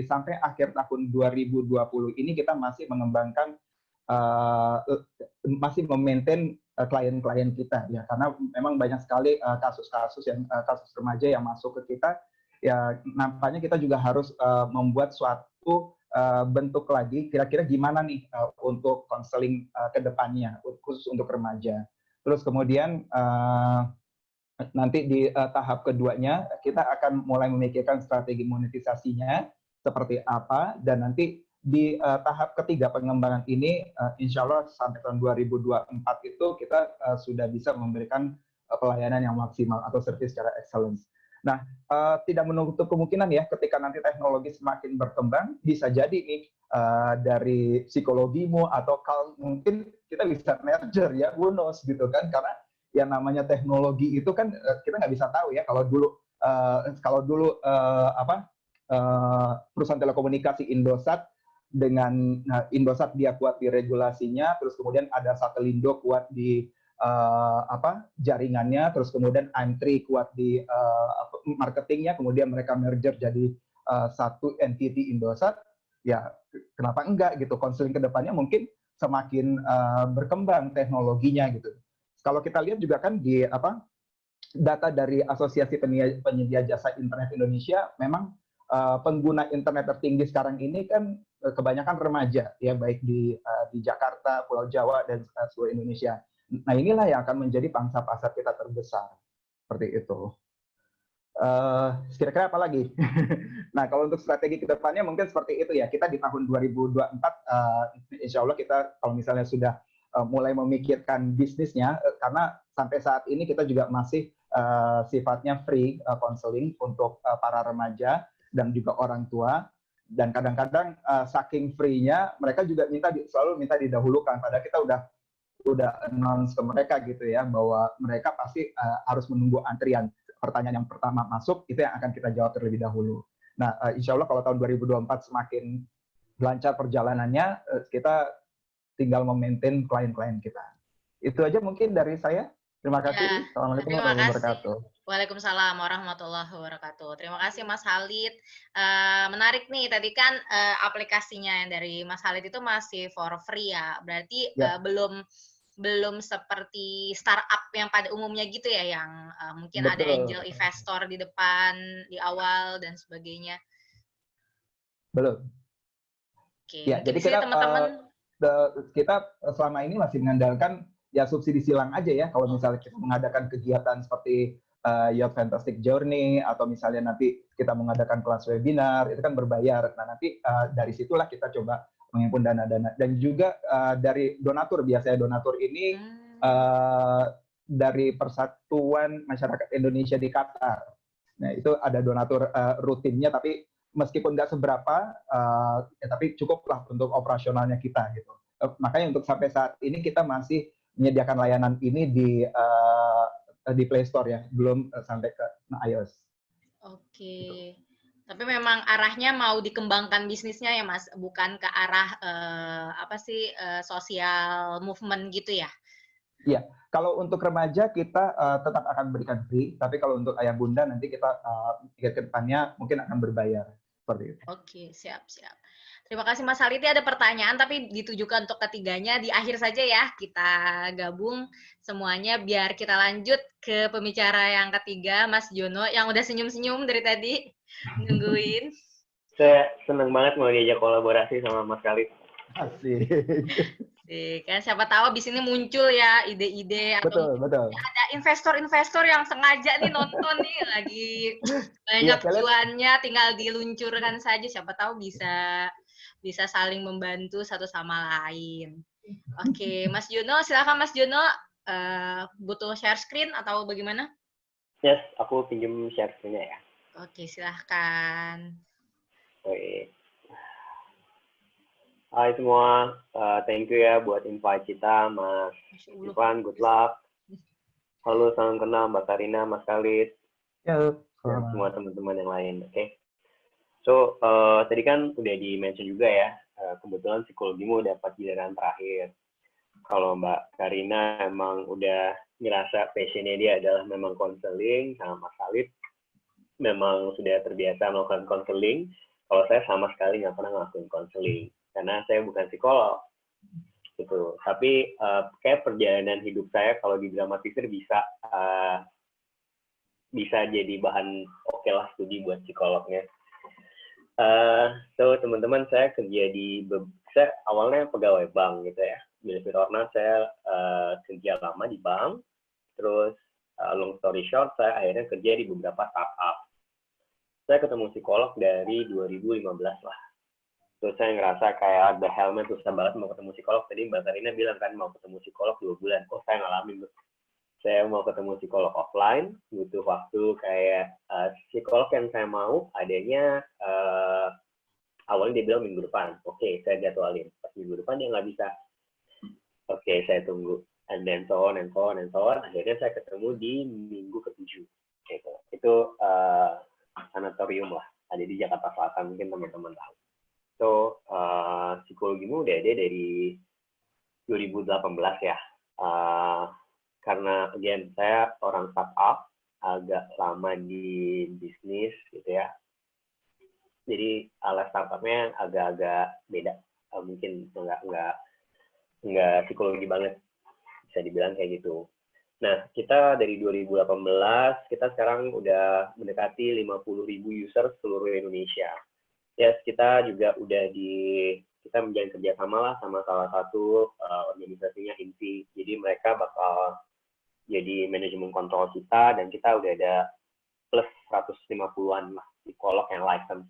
sampai akhir tahun 2020 ini kita masih mengembangkan, masih memaintain klien-klien kita, ya, karena memang banyak sekali kasus-kasus kasus remaja yang masuk ke kita, ya nampaknya kita juga harus membuat suatu bentuk lagi, kira-kira gimana nih untuk konseling kedepannya, khusus untuk remaja. Terus kemudian nanti di tahap keduanya kita akan mulai memikirkan strategi monetisasinya seperti apa, dan nanti di tahap ketiga pengembangan ini insya Allah sampai tahun 2024 itu kita sudah bisa memberikan pelayanan yang maksimal atau service secara excellence. Nah, tidak menutup kemungkinan ya ketika nanti teknologi semakin berkembang, bisa jadi nih dari psikologimu atau mungkin kita bisa merger ya, who knows gitu kan, karena yang namanya teknologi itu kan kita nggak bisa tahu ya. Kalau dulu perusahaan telekomunikasi Indosat dengan Indosat dia kuat di regulasinya, terus kemudian ada Satelindo kuat di jaringannya, terus kemudian M3 kuat di marketingnya, kemudian mereka merger jadi satu entity Indosat, ya kenapa enggak gitu, konseling ke depannya mungkin semakin berkembang teknologinya gitu. Kalau kita lihat juga kan di data dari Asosiasi Penyedia Jasa Internet Indonesia, memang pengguna internet tertinggi sekarang ini kan kebanyakan remaja ya, baik di Jakarta, Pulau Jawa, dan seluruh Indonesia. Nah, inilah yang akan menjadi pangsa pasar kita terbesar. Seperti itu. Kira-kira apa lagi? Nah, kalau untuk strategi ke depannya mungkin seperti itu ya. Kita di tahun 2024, insya Allah kita kalau misalnya sudah mulai memikirkan bisnisnya, karena sampai saat ini kita juga masih sifatnya free counseling untuk para remaja dan juga orang tua. Dan kadang-kadang saking free-nya, mereka juga selalu minta didahulukan. Padahal kita udah announce ke mereka gitu ya, bahwa mereka pasti harus menunggu antrian. Pertanyaan yang pertama masuk, itu yang akan kita jawab terlebih dahulu. Nah, insya Allah kalau tahun 2024 semakin lancar perjalanannya, kita tinggal memaintain klien-klien kita. Itu aja mungkin dari saya. Terima kasih. Ya, Assalamualaikum terima warahmatullahi kasih. wabarakatuh. Waalaikumsalam warahmatullahi wabarakatuh. Terima kasih Mas Halid. Menarik nih, tadi kan aplikasinya yang dari Mas Halid itu masih for free ya. Berarti Ya. belum seperti startup yang pada umumnya gitu ya, yang mungkin ada Betul. angel investor di depan, di awal, dan sebagainya. Belum. Oke, Ya, mungkin jadi di sini teman-teman kita selama ini masih mengandalkan ya subsidi silang aja ya. Kalau misalnya kita mengadakan kegiatan seperti Your Fantastic Journey, atau misalnya nanti kita mengadakan kelas webinar, itu kan berbayar. Nah, nanti dari situlah kita coba menghimpun dana-dana. Dan juga dari donatur, biasanya donatur ini dari Persatuan Masyarakat Indonesia di Qatar. Nah, itu ada donatur rutinnya, tapi meskipun nggak seberapa, tapi cukuplah untuk operasionalnya kita gitu. Makanya untuk sampai saat ini kita masih menyediakan layanan ini di Play Store ya, belum sampai ke iOS. Oke. Tapi memang arahnya mau dikembangkan bisnisnya ya Mas, bukan ke arah sosial movement gitu ya? Iya, kalau untuk remaja kita tetap akan berikan free, tapi kalau untuk ayah bunda nanti kita ke depannya mungkin akan berbayar, seperti itu. Oke, siap. Terima kasih Mas Halid. Ada pertanyaan tapi ditujukan untuk ketiganya di akhir saja ya. Kita gabung semuanya biar kita lanjut ke pembicara yang ketiga, Mas Jono, yang udah senyum-senyum dari tadi nungguin. Saya senang banget mau diajak kolaborasi sama Mas Halid. Asik. Kan siapa tahu di sini muncul ya ide-ide atau betul. ada investor-investor yang sengaja nih nonton nih lagi banyak tujuannya, tinggal diluncurkan saja, siapa tahu bisa saling membantu satu sama lain. Oke, Mas Jono, silakan Mas Jono, butuh share screen atau bagaimana? Yes, aku pinjam share screen-nya ya. Oke, silahkan. Oke. Hai semua, thank you ya buat invite kita, Mas Ivan, good luck. Halo, salam kenal Mbak Karina, Mas Khalid, dan semua teman-teman yang lain, oke? So, tadi kan udah di-mention juga ya, kebetulan psikologimu dapat giliran terakhir. Kalau Mbak Karina emang udah ngerasa passion-nya dia adalah memang konseling, sama Mas Khalid memang sudah terbiasa melakukan konseling. Kalau saya sama sekali nggak pernah ngelakuin konseling, karena saya bukan psikolog, gitu. Tapi kayak perjalanan hidup saya kalau didramatisir bisa jadi bahan oke lah studi buat psikolognya. So teman-teman, saya kerja saya awalnya pegawai bank gitu ya. Benefit or not, saya kerja lama di bank. Terus long story short, saya akhirnya kerja di beberapa startup. Saya ketemu psikolog dari 2015 lah. Terus saya ngerasa kayak the helmet susah banget mau ketemu psikolog. Tadi Mbak Karina bilang kan mau ketemu psikolog 2 bulan. Oh, saya ngalamin. saya mau ketemu psikolog offline, butuh waktu kayak psikolog yang saya mau adanya awalnya dia bilang minggu depan. Oke, saya jadwalin. Pas minggu depan dia nggak bisa. Oke, saya tunggu. And then so on and so on and so on. Akhirnya saya ketemu di minggu ke-7. Gitu. Itu sanatorium lah. Ada di Jakarta Selatan, mungkin teman-teman tahu. So, psikologimu udah ada dari 2018 ya. Karena, again, saya orang startup, agak lama di bisnis gitu ya. Jadi ala startupnya agak-agak beda, mungkin nggak psikologi banget, bisa dibilang kayak gitu. Nah, kita dari 2018, kita sekarang udah mendekati 50.000 user seluruh Indonesia. Yes, kita juga udah kita menjalin kerjasama lah sama salah satu organisasinya INSI. Jadi mereka bakal jadi manajemen kontrol kita, dan kita udah ada plus 150-an lah psikolog yang license.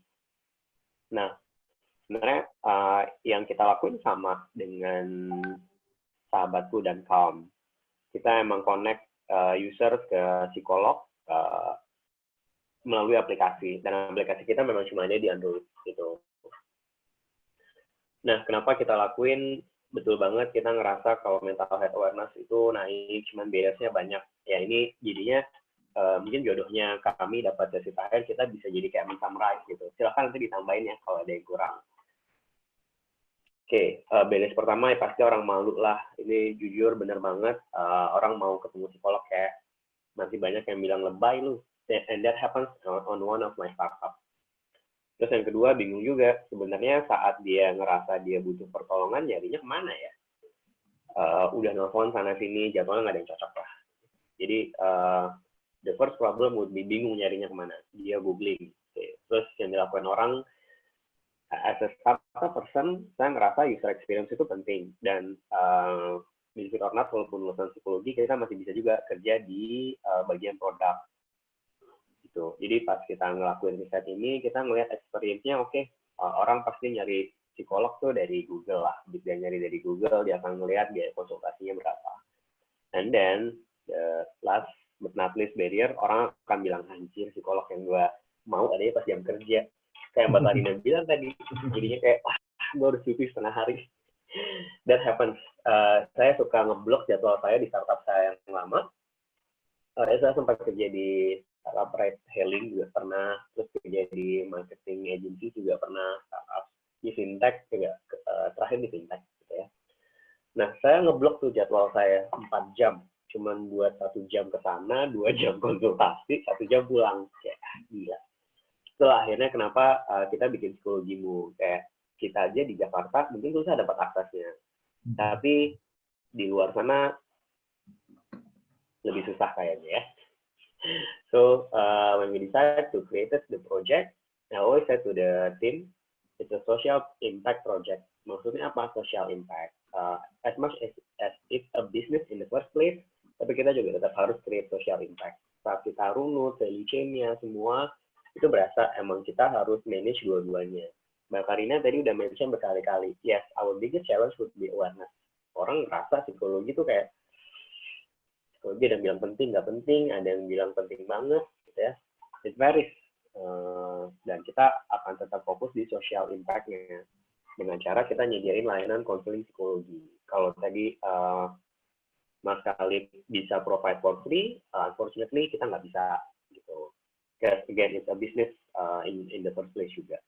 Nah, sebenarnya yang kita lakuin sama dengan sahabatku dan Calm. Kita emang connect user ke psikolog melalui aplikasi, dan aplikasi kita memang cuma ada di Android gitu. Nah, kenapa kita lakuin? Betul banget, kita ngerasa kalau mental health awareness itu naik, cuman barriers-nya banyak. Ya ini jadinya mungkin jodohnya kami dapat sesi terakhir, kita bisa jadi kayak men-summarize gitu. Silahkan nanti ditambahin ya kalau ada yang kurang. Oke, barriers pertama ya pasti orang malu lah. Ini jujur bener banget, orang mau ketemu psikolog kayak masih banyak yang bilang lebay lu. And that happens on one of my startup. Terus yang kedua, bingung juga. Sebenarnya saat dia ngerasa dia butuh pertolongan, nyarinya kemana ya? Udah nelfon sana-sini, jadwalnya nggak ada yang cocok lah. Jadi, the first problem would be bingung nyarinya kemana. Dia googling. Okay. Terus yang dilakukan orang, as a startup person, saya ngerasa user experience itu penting. Dan believe it or not, walaupun lulusan psikologi, kita masih bisa juga kerja di bagian produk. Gitu. Jadi pas kita ngelakuin riset ini, kita ngelihat experience-nya, oke, orang pasti nyari psikolog tuh dari Google lah. Dia nyari dari Google, dia akan ngelihat biaya konsultasinya berapa. And then, the last but not least barrier, orang akan bilang, anjir, psikolog yang gue mau adanya pas jam kerja. Kayak Mbak Tarina bilang tadi, jadinya kayak, wah, gue harus cuti setengah hari. That happens. Saya suka ngeblok jadwal saya di startup saya yang lama. Saya sempat kerja di startup ride hailing juga pernah, terus kerja di marketing agency juga pernah, startup di fintech juga, terakhir di fintech gitu ya. Nah, saya ngeblok tuh jadwal saya 4 jam, cuman buat 1 jam ke sana, 2 jam konsultasi, 1 jam pulang. Kayak gila. Itulah akhirnya kenapa kita bikin psikologimu. Kayak kita aja di Jakarta mungkin susah dapat aksesnya, tapi di luar sana lebih susah kayaknya ya. So when we decided to create the project, I always said to the team, it's a social impact project. Maksudnya apa social impact? As much as it's a business in the first place, tapi kita juga tetap harus create social impact. Saat kita runut, value chain-nya, semua, itu berasa emang kita harus manage dua-duanya. Mbak Karina tadi udah mention berkali-kali, yes, our biggest challenge would be awareness. Orang ngerasa psikologi itu kayak, psikologi ada yang bilang penting, nggak penting, ada yang bilang penting banget, gitu ya. It varies. Dan kita akan tetap fokus di social impact-nya. Dengan cara kita nyediain layanan konseling psikologi. Kalau tadi Mas Khalid bisa provide for free, unfortunately kita nggak bisa, gitu. Because again, it's a business in the first place juga.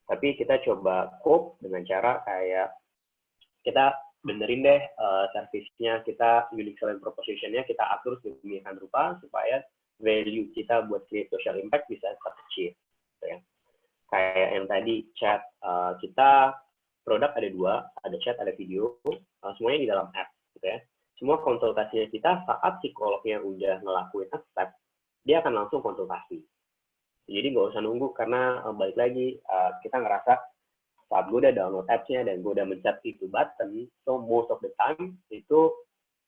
Tapi kita coba cope dengan cara kayak kita benerin deh servisnya, kita unique selling proposition-nya kita atur sedemikian rupa supaya value kita buat create social impact bisa tetap achieve. Gitu ya. Kayak yang tadi chat, kita produk ada 2, ada chat, ada video, semuanya di dalam app. Gitu ya. Semua konsultasinya kita saat psikolognya udah ngelakuin accept, dia akan langsung konsultasi. Jadi nggak usah nunggu, karena balik lagi kita ngerasa saat gue udah download apps-nya dan gue udah mencet itu button, so most of the time itu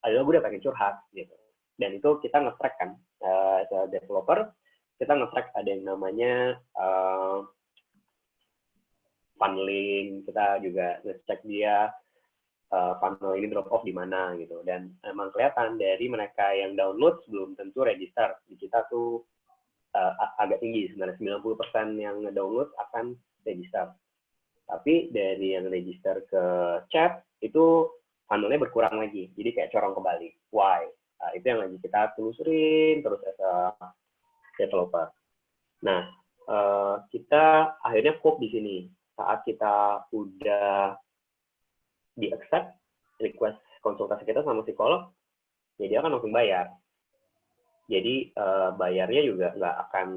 adalah gue udah pengen curhat gitu. Dan itu kita nge-track kan, as a developer, kita nge-track ada yang namanya funneling, kita juga nge-check dia funnel ini drop off di mana gitu. Dan emang kelihatan dari mereka yang download belum tentu register. Di kita tuh agak tinggi sebenarnya, 90% yang download akan register. Tapi dari yang register ke chat itu funnelnya berkurang lagi. Jadi kayak corong kembali. Why? Itu yang lagi kita telusurin terus as a developer. Nah, kita akhirnya cope di sini. Saat kita udah di-accept request konsultasi kita sama psikolog, ya dia akan langsung bayar. Jadi bayarnya juga nggak akan,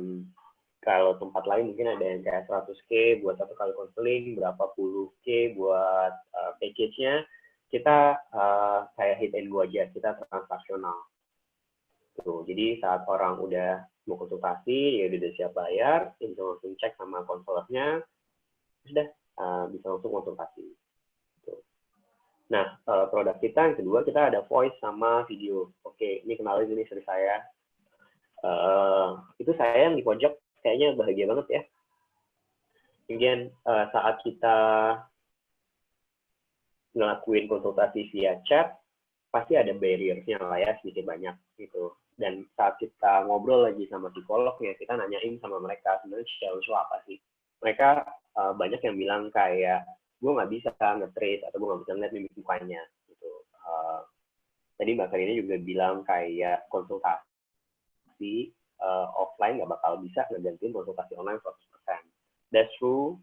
kalau tempat lain mungkin ada yang kayak 100K buat satu kali konseling, berapa puluh K buat package-nya, kita kayak hit and go aja, kita transaksional. Tuh, jadi saat orang udah mau konsultasi, ya udah siap bayar, ya bisa langsung cek sama konselornya, sudah bisa langsung konsultasi. Nah, produk kita yang kedua, kita ada voice sama video. Oke, ini kenalin, ini istri saya. Itu saya yang di pojok, kayaknya bahagia banget ya. Kemudian saat kita ngelakuin konsultasi via chat, pasti ada barrier-nya lah ya, sedikit banyak gitu. Dan saat kita ngobrol lagi sama psikolognya, kita nanyain sama mereka, sebenarnya challenge lo apa sih? Mereka banyak yang bilang kayak, gue nggak bisa nge-trace atau gue nggak bisa ngeliat mimik mukanya gitu. Tadi Mbak Karina juga bilang kayak konsultasi offline nggak bakal bisa ngegantiin konsultasi online 100%. That's true,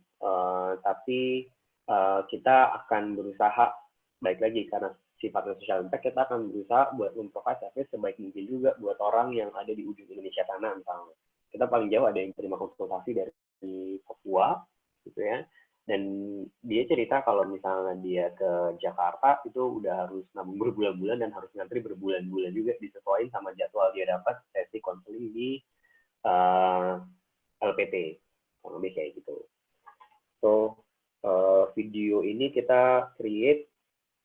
tapi kita akan berusaha, baik lagi karena sifatnya social impact, kita akan berusaha buat memprovide service sebaik mungkin juga buat orang yang ada di ujung Indonesia sana misalnya. Kita paling jauh ada yang terima konsultasi dari Papua gitu ya. Dan dia cerita kalau misalnya dia ke Jakarta itu udah harus nabung berbulan-bulan dan harus ngantri berbulan-bulan juga, disesuaikan sama jadwal dia dapat sesi konseling di LPT, kurang lebih kayak gitu. So video ini kita create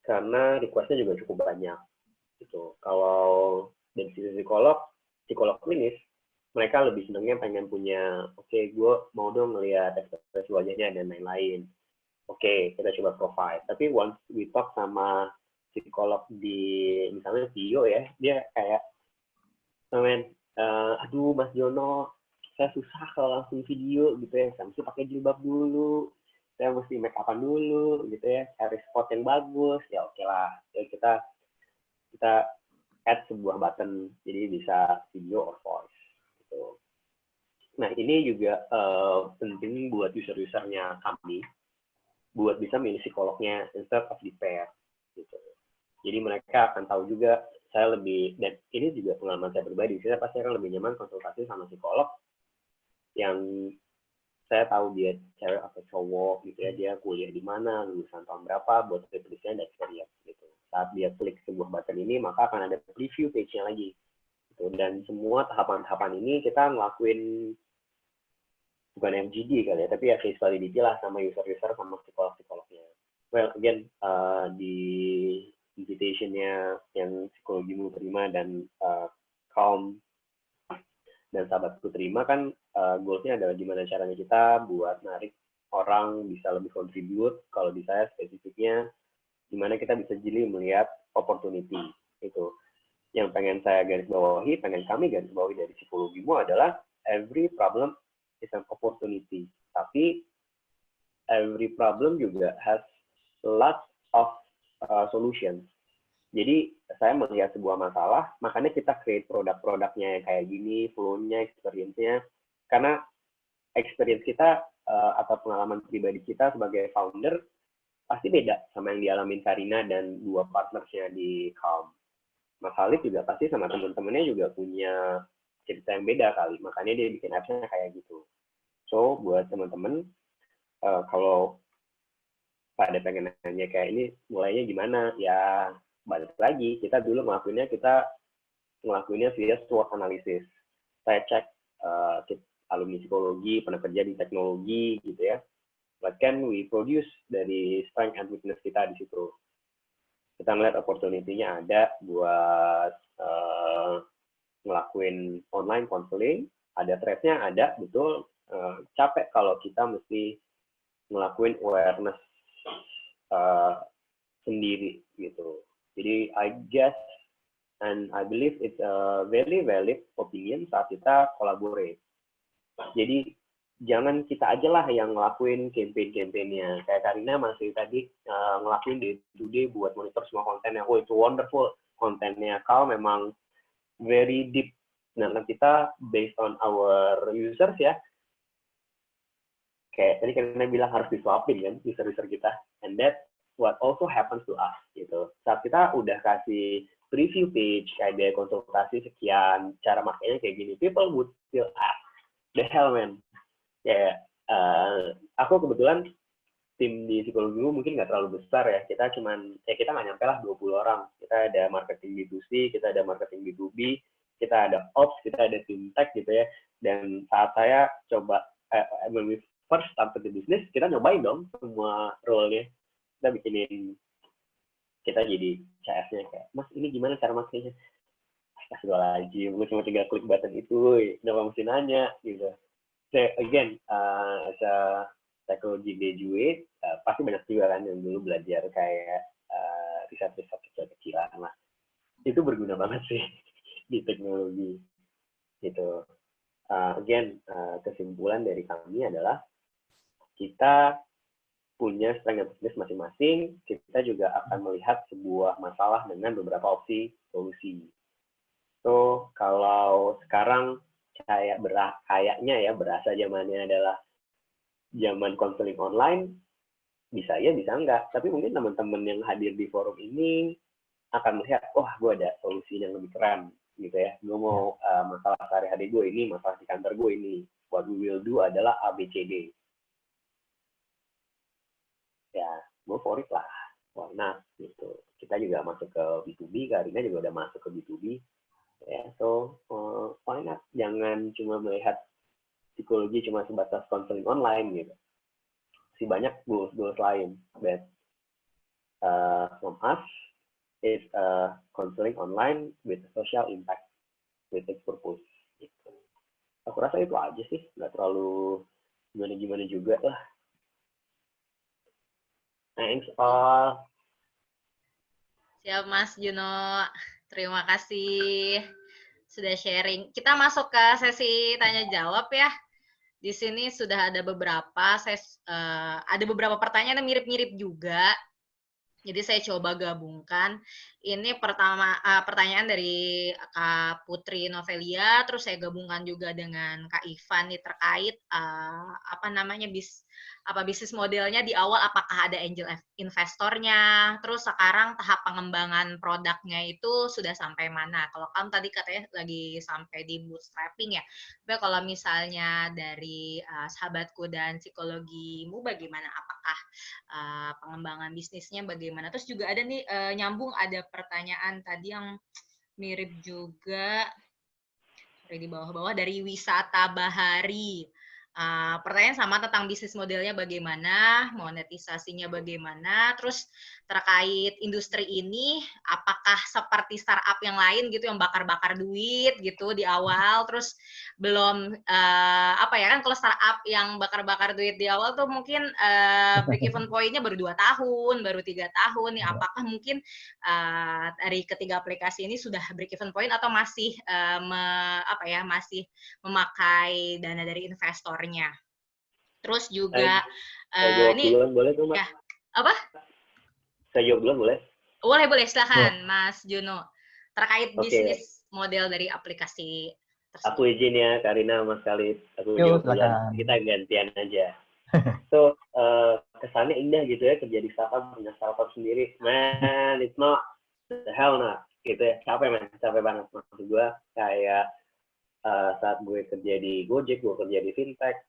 karena requestnya juga cukup banyak gitu. Kalau dari sisi psikolog klinis, mereka lebih senangnya pengen punya, oke, gue mau dong ngeliat ekspresi wajahnya dan lain-lain. Oke, kita coba provide. Tapi once we talk sama psikolog di misalnya video ya, dia kayak, aduh Mas Jono, saya susah kalau langsung video gitu ya, saya mesti pakai jilbab dulu, saya mesti make up-an dulu gitu ya, cari spot yang bagus, ya oke lah. Ya kita add sebuah button, jadi bisa video or voice. Nah, ini juga penting buat user-usernya kami, buat bisa milih psikolognya instead of di pair. Gitu. Jadi mereka akan tahu juga, saya lebih, dan ini juga pengalaman saya pribadi, saya pasti akan lebih nyaman konsultasi sama psikolog yang saya tahu dia cewek atau cowok gitu ya, dia kuliah di mana, lulusan tahun berapa, buat referensinya dan experience gitu. Saat dia klik sebuah button ini, maka akan ada preview page-nya lagi. Dan semua tahapan-tahapan ini kita ngelakuin bukan MGD kali ya, tapi ya case validity lah sama user-user sama psikolog-psikolognya. Well, again, di invitation-nya yang psikologimu terima dan Calm dan sahabatku terima kan, goals-nya adalah gimana caranya kita buat narik orang bisa lebih contribute. Kalau di saya spesifiknya, gimana kita bisa jeli melihat opportunity itu. Yang pengen saya garis bawahi, pengen kami garis bawahi dari psikologimu adalah every problem is an opportunity. Tapi every problem juga has lots of solutions. Jadi saya melihat sebuah masalah, makanya kita create produk-produknya yang kayak gini, flow-nya, experience-nya. Karena experience kita atau pengalaman pribadi kita sebagai founder pasti beda sama yang dialamin Karina dan dua partnersnya di Calm. Mas Halid juga pasti sama teman-temannya juga punya cerita yang beda kali, makanya dia bikin apps-nya kayak gitu. So, buat teman-teman, kalau pada pengen nanya kayak ini, mulainya gimana? Ya, balik lagi, kita dulu ngelakuinnya via SWOT analysis. Saya cek alumni psikologi, pernah kerja di teknologi, gitu ya. But can we produce dari strength and weakness kita di situ. Kita melihat opportunity-nya ada buat ngelakuin online counseling, ada threat-nya ada, betul. Capek kalau kita mesti ngelakuin awareness sendiri gitu. Jadi I guess and I believe it's a very valid opinion saat kita collaborate. Jadi jangan kita aja lah yang ngelakuin campaign-campaignnya. Kayak Karina masih tadi ngelakuin day to day buat monitor semua kontennya. Oh itu wonderful kontennya. Kalau memang very deep. Nah kita based on our users ya. Kayak tadi Karina bilang harus disuapin kan user-user kita. And that what also happens to us gitu. Saat kita udah kasih preview page kayak biaya konsultasi sekian, cara makainya kayak gini, people would feel the hell man. Ya, aku kebetulan tim di psikologi mungkin nggak terlalu besar ya. Kita kita nggak nyampe lah 20 orang. Kita ada marketing B2C, kita ada marketing B2B, kita ada ops, kita ada tim tech gitu ya. Dan saat saya coba when we first started the business, kita nyobain dong semua role-nya. Kita jadi CS-nya kayak, Mas ini gimana cara makainya? Astagfirullahaladzim, gue cuma tinggal klik button itu, kenapa mesti nanya gitu. So, again, as a psychology graduate, pasti banyak juga kan yang dulu belajar kayak riset-riset kecil-kecilan lah. Itu berguna banget sih di teknologi. Gitu. Again, kesimpulan dari kami adalah kita punya strength bisnis masing-masing, kita juga akan melihat sebuah masalah dengan beberapa opsi solusi. So, kalau sekarang kayaknya ya berasa zamannya adalah zaman konseling online, bisa ya bisa enggak, tapi mungkin teman-teman yang hadir di forum ini akan melihat, gue ada solusi yang lebih keren gitu ya, gue mau masalah sehari-hari gue ini, masalah di kantor gue ini, what we will do adalah ABCD ya, gue for it lah, why not gitu. Kita juga masuk ke B2B, Karina juga udah masuk ke B2B ya, so why not, jangan cuma melihat psikologi cuma sebatas konseling online gitu, masih banyak goals lain. But from us is counseling online with social impact, with its purpose gitu. Aku rasa itu aja sih, nggak terlalu gimana-gimana juga lah. Thanks all. Siap Mas Juno, terima kasih sudah sharing. Kita masuk ke sesi tanya jawab ya. Di sini sudah ada beberapa pertanyaan yang mirip-mirip juga. Jadi saya coba gabungkan. Ini pertanyaan dari Kak Putri Novelia, terus saya gabungkan juga dengan Kak Ivan nih terkait bisnis modelnya di awal, apakah ada angel investornya, terus sekarang tahap pengembangan produknya itu sudah sampai mana. Kalau kamu tadi katanya lagi sampai di bootstrapping ya, tapi kalau misalnya dari sahabatku dan psikologimu bagaimana, apakah pengembangan bisnisnya bagaimana. Terus juga ada nih nyambung, ada pertanyaan tadi yang mirip juga di bawah-bawah dari Wisata Bahari. Pertanyaan sama tentang bisnis modelnya bagaimana, monetisasinya bagaimana, terus terkait industri ini, apakah seperti startup yang lain gitu yang bakar-bakar duit gitu di awal, terus belum kan kalau startup yang bakar-bakar duit di awal tuh mungkin break even point-nya baru 2 tahun, baru 3 tahun nih, apakah mungkin dari ketiga aplikasi ini sudah break even point atau masih masih memakai dana dari investornya. Terus juga ini boleh tuh, Mas? Ya, apa? Saya jawab duluan boleh? Boleh, silakan Mas Juno. Terkait bisnis model dari aplikasi tersebut. Aku izin ya, Karina, Mas Khalid. Aku jawab duluan. Kita gantian aja. So, kesannya indah gitu ya, kerja di startup, punya startup sendiri. Man, it's not the hell not. Gitu ya, capek banget. Maksud gue kayak saat gue kerja di Gojek, gue kerja di fintech,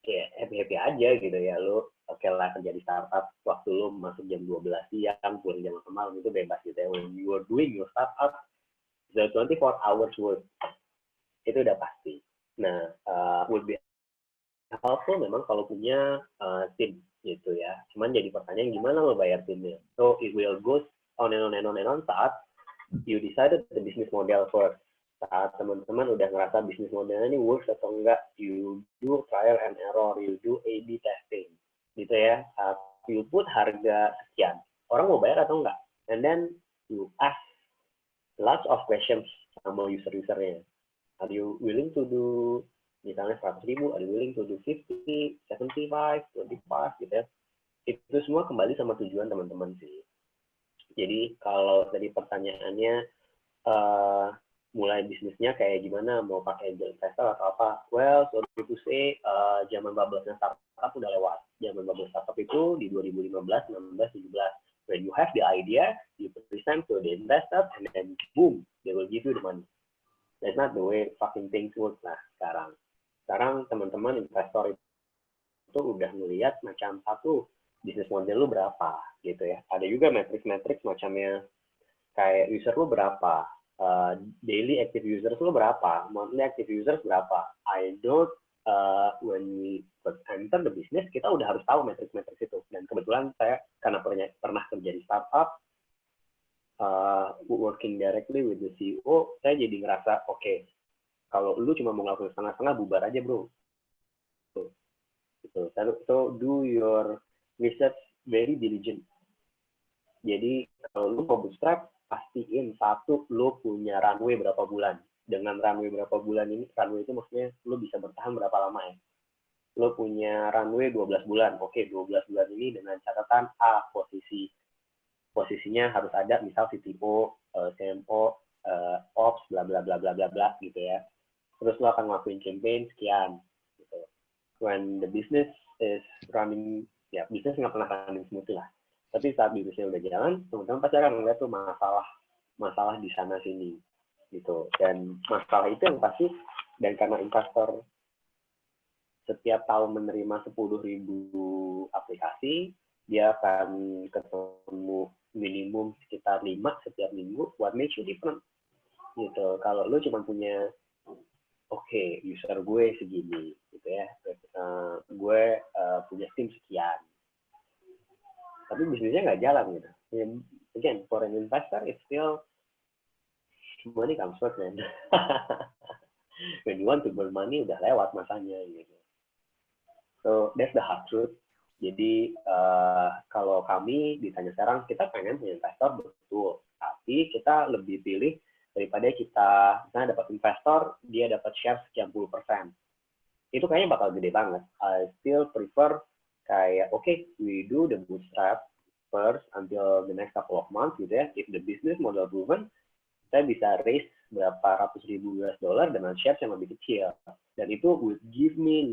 ya happy aja gitu ya. Lu oke lah kerja di startup, waktu lu masuk jam 12 siang, pulang jam 8 malam, itu bebas gitu ya. When you are doing your startup, the 24 hours work, itu udah pasti. Nah, would be helpful memang kalau punya tim gitu ya. Cuman jadi pertanyaan gimana lo bayar timnya. So it will go on and on saat you decided the business model first. Saat teman-teman udah ngerasa bisnis modelnya ini works atau enggak, you do trial and error, you do A/B testing, gitu ya. You put harga sekian, orang mau bayar atau enggak. And then you ask lots of questions sama user-usernya. Are you willing to do misalnya 100.000, are you willing to do 50, 75, 25 gitu ya. Itu semua kembali sama tujuan teman-teman sih. Jadi kalau tadi pertanyaannya mulai bisnisnya kayak gimana, mau pakai angel investor atau apa? Well, sorry to say, zaman bubble-nya startup udah lewat. Zaman bubble startup itu di 2015, 16, 17. When you have the idea, you present to the investor, and then boom, they will give you the money. That's not the way fucking things work lah sekarang. Sekarang teman-teman investor itu udah ngelihat macam satu bisnis model lu berapa gitu ya. Ada juga matrix-matrix macamnya kayak user lu berapa, daily active users lu berapa, monthly active users berapa. I don't when we enter the business kita udah harus tahu matrix-matrix itu. Dan kebetulan saya karena pernah kerja di startup, working directly with the CEO, saya jadi ngerasa oke, kalau lu cuma mau ngelakuin setengah-setengah, bubar aja bro. Gitu. So do your research very diligent. Jadi kalau lu mau bootstrap, pastiin satu lu punya runway berapa bulan. Dengan runway berapa bulan ini, runway itu maksudnya lu bisa bertahan berapa lama ya. Lu punya runway 12 bulan. Oke, 12 bulan ini dengan catatan posisinya harus ada misal CTO, CMO, Ops, bla bla bla bla bla bla gitu ya. Terus lo akan ngelakuin campaign sekian gitu. When the business is running, ya bisnis nggak pernah running smooth lah. Tapi saat bisnisnya udah jalan, teman-teman pasti akan melihat tuh masalah di sana sini gitu. Dan masalah itu yang pasti, dan karena investor setiap tahun menerima 10.000 aplikasi, dia akan ketemu minimum sekitar 5 setiap minggu. What makes you different gitu. Kalau lu cuma punya oke, user gue segini, gitu ya. Gue punya tim sekian. Tapi bisnisnya nggak jalan, gitu. Again, for an investor, it's still money comes first, man. When you want to burn money, udah lewat masanya, gitu. So, that's the hard truth. Jadi, kalau kami ditanya sekarang, kita pengen punya investor, betul. Tapi kita lebih pilih daripada kita misalnya dapat investor, dia dapat share sekian puluh %. Itu kayaknya bakal gede banget. I still prefer kayak, okay, we do the bootstrap first until the next couple of months gitu ya. If the business model proven, saya bisa raise berapa ratus ribu US dollar dengan shares yang lebih kecil. Dan itu would give me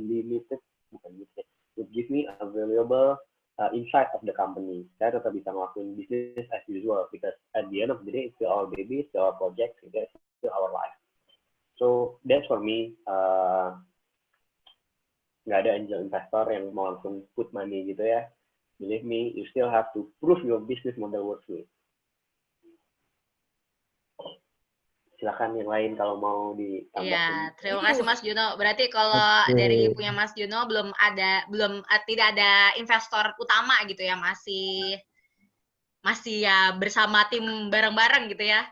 would give me a valuable insight of the company. Saya tetap bisa ngelakuin business as usual because at the end of the day it's still our baby, still our project, it's still our life. So that's for me. Nggak ada angel investor yang mau langsung put money gitu ya. Believe me, you still have to prove your business model works with. Silakan yang lain kalau mau ditambahkan. Iya, terima kasih Mas Juno. Berarti kalau dari punya Mas Juno tidak ada investor utama gitu ya, masih ya bersama tim bareng-bareng gitu ya.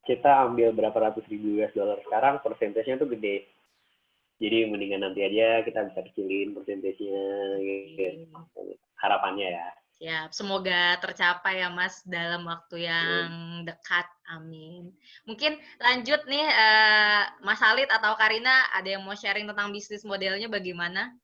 Kita ambil berapa ratus ribu US dollar sekarang, persentasenya tuh gede. Jadi mendingan nanti aja kita bisa kecilin persentasenya gitu. Harapannya ya. Siap, semoga tercapai ya Mas dalam waktu yang dekat. Amin. Mungkin lanjut nih Mas Halid atau Karina, ada yang mau sharing tentang bisnis modelnya bagaimana?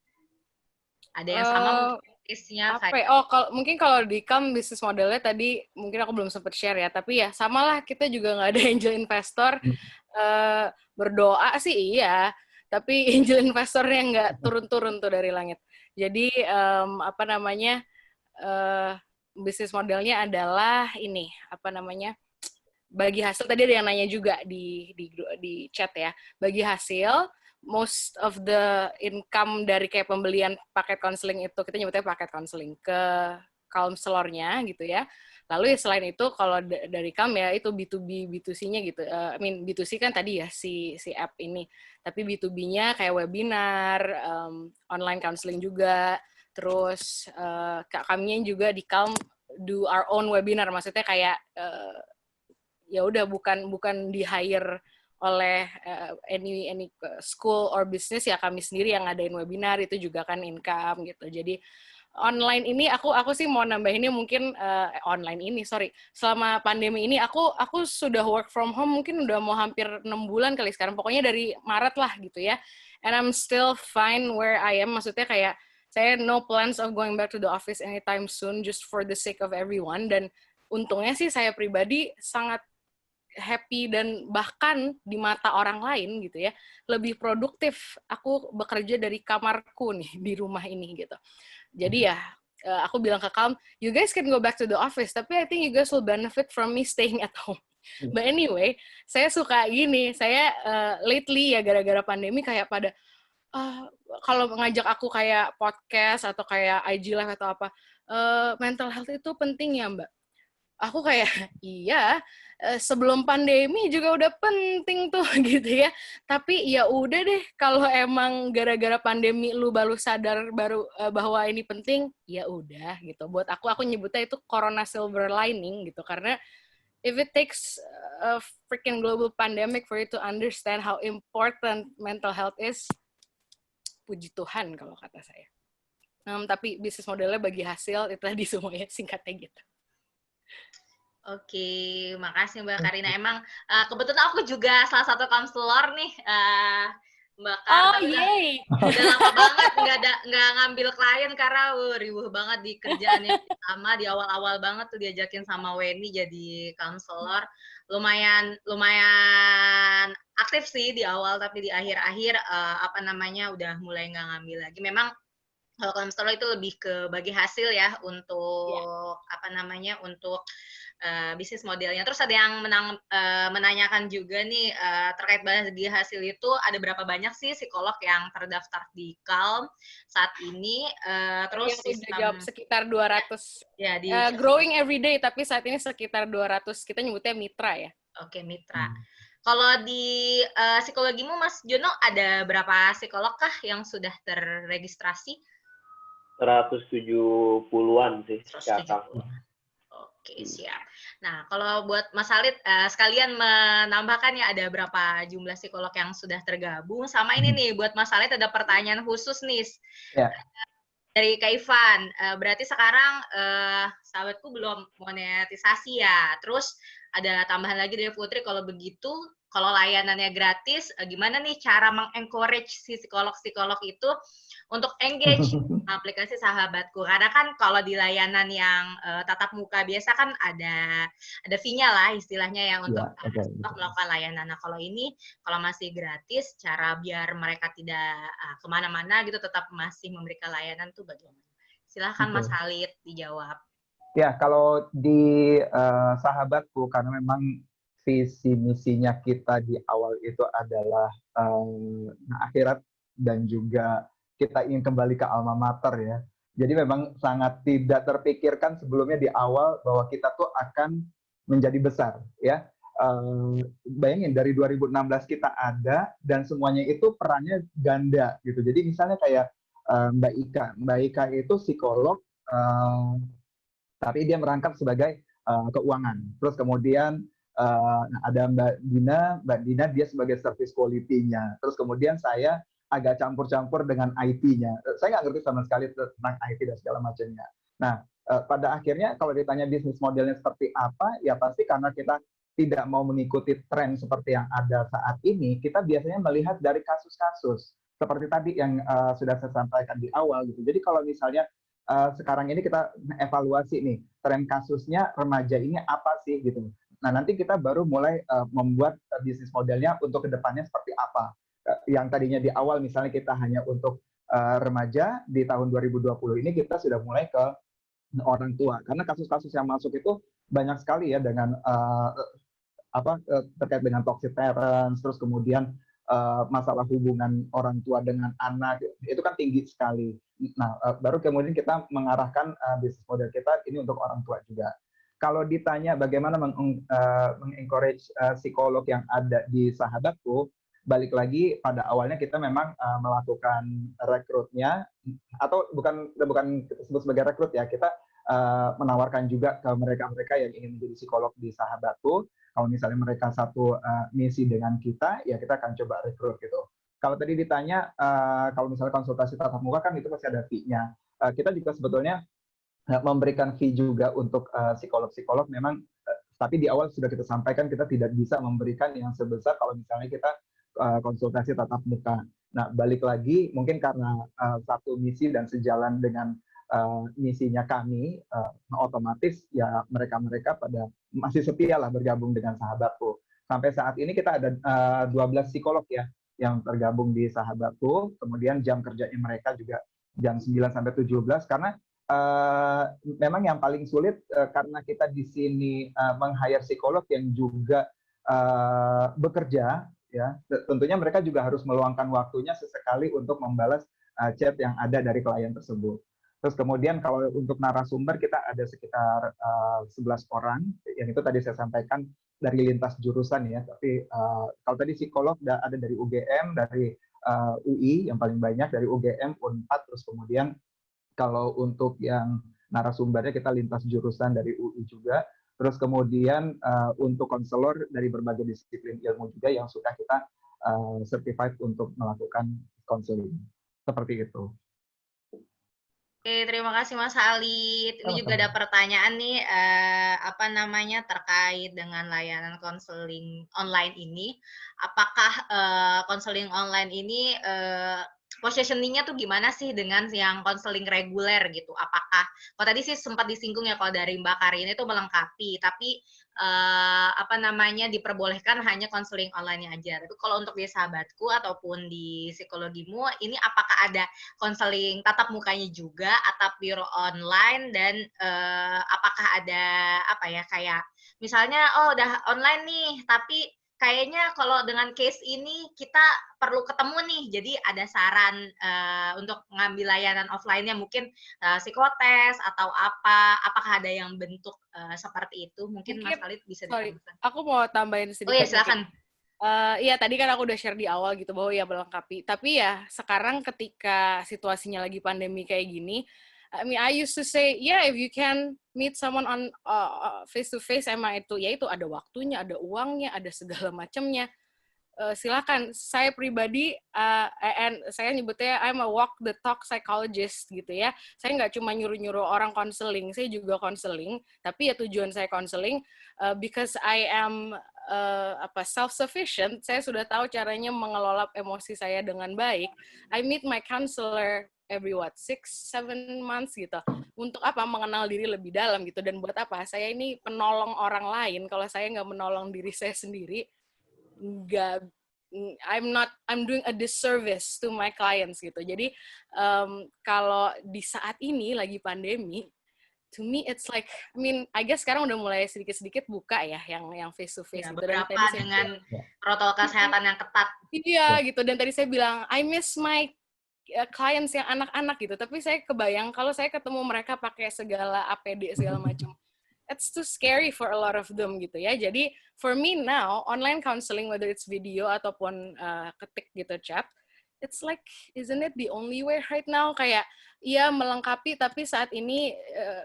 Ada yang sama mungkin case-nya kayak... mungkin kalau di Calm bisnis modelnya tadi mungkin aku belum sempat share ya, tapi ya samalah, kita juga nggak ada angel investor. Berdoa sih iya, tapi angel investornya nggak turun-turun tuh dari langit. Jadi bisnis modelnya adalah ini, bagi hasil. Tadi ada yang nanya juga di chat ya, bagi hasil. Most of the income dari kayak pembelian paket konseling itu, kita nyebutnya paket konseling, ke counselor-nya gitu ya. Lalu ya selain itu kalau dari Calm ya itu B2B, B2C-nya gitu. B2C kan tadi ya si app ini. Tapi B2B-nya kayak webinar, online counseling juga. Terus kami juga di Calm do our own webinar. Maksudnya kayak ya udah bukan di hire oleh any school or business, ya kami sendiri yang ngadain webinar, itu juga kan income gitu. Jadi online ini aku sih mau nambahinnya mungkin selama pandemi ini aku sudah work from home mungkin udah mau hampir 6 bulan kali sekarang, pokoknya dari Maret lah gitu ya, and I'm still fine where I am, maksudnya kayak saya no plans of going back to the office anytime soon just for the sake of everyone, dan untungnya sih saya pribadi sangat happy dan bahkan di mata orang lain gitu ya, lebih produktif aku bekerja dari kamarku nih di rumah ini gitu. Jadi ya aku bilang ke Calm, you guys can go back to the office, tapi I think you guys will benefit from me staying at home. But anyway, saya suka gini, saya lately ya gara-gara pandemi kayak pada kalau ngajak aku kayak podcast atau kayak IG live atau apa, mental health itu penting ya Mbak. Aku kayak iya, sebelum pandemi juga udah penting tuh gitu ya. Tapi ya udah deh, kalau emang gara-gara pandemi lu baru sadar bahwa ini penting, ya udah gitu. Buat aku nyebutnya itu corona silver lining gitu, karena if it takes a freaking global pandemic for you to understand how important mental health is, puji Tuhan kalau kata saya. Tapi bisnis modelnya bagi hasil itu tadi semuanya singkatnya gitu. Oke, makasih Mbak Karina. Emang kebetulan aku juga salah satu konselor nih, Mbak Kar. Udah lama banget nggak ngambil klien karena riuh banget di kerjaan yang pertama, di awal-awal banget tuh diajakin sama Weni jadi konselor. Lumayan aktif sih di awal, tapi di akhir-akhir udah mulai nggak ngambil lagi. Memang kalau konselor itu lebih ke bagi hasil ya untuk untuk bisnis modelnya. Terus ada yang menanyakan juga nih terkait bagi hasil itu, ada berapa banyak sih psikolog yang terdaftar di Calm saat ini? Terus yang sistem jawab sekitar 200. Ya, growing every day, tapi saat ini sekitar 200. Kita nyebutnya mitra ya. Oke, mitra. Kalau di psikologimu Mas Jono, ada berapa psikolog kah yang sudah terregistrasi? 170-an sih. 170. Oke, siap. Nah, kalau buat Mas Halid, sekalian menambahkan ya ada berapa jumlah psikolog yang sudah tergabung. Sama ini nih, buat Mas Halid ada pertanyaan khusus nih. Ya. Dari Kak Ivan, berarti sekarang sahabatku belum monetisasi ya. Terus ada tambahan lagi dari Putri, kalau begitu, kalau layanannya gratis, gimana nih cara meng-encourage si psikolog-psikolog itu untuk engage aplikasi Sahabatku? Karena kan kalau di layanan yang tatap muka biasa kan ada fee-nya lah istilahnya ya untuk melakukan layanan. Nah kalau ini, kalau masih gratis, cara biar mereka tidak kemana-mana gitu, tetap masih memberikan layanan tuh bagaimana? Silahkan Mas Halid dijawab. Ya, kalau di Sahabatku, karena memang visi misinya kita di awal itu adalah akhirat dan juga kita ingin kembali ke alma mater ya. Jadi memang sangat tidak terpikirkan sebelumnya di awal bahwa kita tuh akan menjadi besar ya. Bayangin dari 2016 kita ada dan semuanya itu perannya ganda gitu. Jadi misalnya kayak Mbak Ika itu psikolog, tapi dia merangkap sebagai keuangan. Terus kemudian ada Mbak Dina dia sebagai service quality-nya. Terus kemudian saya agak campur-campur dengan IT-nya. Saya nggak ngerti sama sekali tentang IT dan segala macamnya. Nah, pada akhirnya kalau ditanya bisnis modelnya seperti apa, ya pasti karena kita tidak mau mengikuti tren seperti yang ada saat ini, kita biasanya melihat dari kasus-kasus. Seperti tadi yang sudah saya sampaikan di awal gitu. Jadi kalau misalnya sekarang ini kita evaluasi nih, tren kasusnya remaja ini apa sih gitu. Nah, nanti kita baru mulai membuat bisnis modelnya untuk kedepannya seperti apa. Yang tadinya di awal misalnya kita hanya untuk remaja, di tahun 2020 ini kita sudah mulai ke orang tua. Karena kasus-kasus yang masuk itu banyak sekali ya dengan terkait dengan toxic parents, terus kemudian masalah hubungan orang tua dengan anak, itu kan tinggi sekali. Nah, baru kemudian kita mengarahkan bisnis model kita ini untuk orang tua juga. Kalau ditanya bagaimana mengencourage psikolog yang ada di Sahabatku, balik lagi pada awalnya kita memang melakukan rekrutnya, atau bukan disebut sebagai rekrut ya, kita menawarkan juga ke mereka-mereka yang ingin menjadi psikolog di Sahabatku. Kalau misalnya mereka satu misi dengan kita, ya kita akan coba rekrut gitu. Kalau tadi ditanya, kalau misalnya konsultasi tatap muka kan itu pasti ada fee-nya. kita juga sebetulnya memberikan fee juga untuk psikolog-psikolog memang, tapi di awal sudah kita sampaikan kita tidak bisa memberikan yang sebesar kalau misalnya kita konsultasi tatap muka. Nah, balik lagi mungkin karena satu misi dan sejalan dengan misinya kami, otomatis ya mereka-mereka pada masih setia lah bergabung dengan Sahabatku. Sampai saat ini kita ada 12 psikolog ya yang tergabung di Sahabatku, kemudian jam kerjanya mereka juga jam 9 sampai 17, karena memang yang paling sulit karena kita di sini meng-hire psikolog yang juga bekerja, ya tentunya mereka juga harus meluangkan waktunya sesekali untuk membalas chat yang ada dari klien tersebut. Terus kemudian kalau untuk narasumber kita ada sekitar 11 orang, yang itu tadi saya sampaikan dari lintas jurusan ya, tapi kalau tadi psikolog ada dari UGM, dari UI yang paling banyak, dari UGM, Unpad, terus kemudian kalau untuk yang narasumbernya kita lintas jurusan dari UI juga, terus kemudian untuk konselor dari berbagai disiplin ilmu juga yang sudah kita certified untuk melakukan konseling. Seperti itu. Oke, terima kasih Mas Halid. Ini juga ada pertanyaan nih, terkait dengan layanan konseling online ini. Apakah konseling online ini positioning-nya tuh gimana sih dengan yang konseling reguler gitu? Apakah, kalau tadi sih sempat disinggung ya kalau dari Mbak Karina itu melengkapi, tapi diperbolehkan hanya konseling online-nya aja. Tapi kalau untuk di Sahabatku ataupun di Psikologimu, ini apakah ada konseling tatap mukanya juga atau pure online, dan apakah ada kayak misalnya udah online nih, tapi kayaknya kalau dengan case ini kita perlu ketemu nih, jadi ada saran untuk mengambil layanan offline-nya, mungkin psikotes atau apakah ada yang bentuk seperti itu? Mungkin Mas Khalid bisa ditambahkan. Aku mau tambahin sedikit. Oh iya, silakan. Iya, tadi kan aku udah share di awal gitu bahwa ya melengkapi. Tapi ya sekarang ketika situasinya lagi pandemi kayak gini, I used to say, if you can meet someone on face to face, emang itu ada waktunya, ada uangnya, ada segala macamnya. Silakan. Saya pribadi, saya nyebutnya I'm a walk the talk psychologist gitu ya. Saya nggak cuma nyuruh-nyuruh orang konseling, saya juga konseling. Tapi ya tujuan saya konseling because I am self-sufficient. Saya sudah tahu caranya mengelola emosi saya dengan baik. I meet my counselor every 6-7 months gitu. Untuk apa? Mengenal diri lebih dalam gitu. Dan buat apa? Saya ini penolong orang lain. Kalau saya nggak menolong diri saya sendiri, I'm doing a disservice to my clients gitu. Jadi kalau di saat ini lagi pandemi, to me it's like, I guess sekarang udah mulai sedikit-sedikit buka ya yang face to face gitu. Beberapa dan tadi dengan protokol kesehatan yang ketat. Iya gitu. Dan tadi saya bilang I miss my clients yang anak-anak gitu. Tapi saya kebayang kalau saya ketemu mereka pakai segala APD segala macam. It's too scary for a lot of them gitu ya. Jadi for me now, online counseling whether it's video ataupun ketik gitu chat, it's like, isn't it the only way right now? Kayak ya melengkapi, tapi saat ini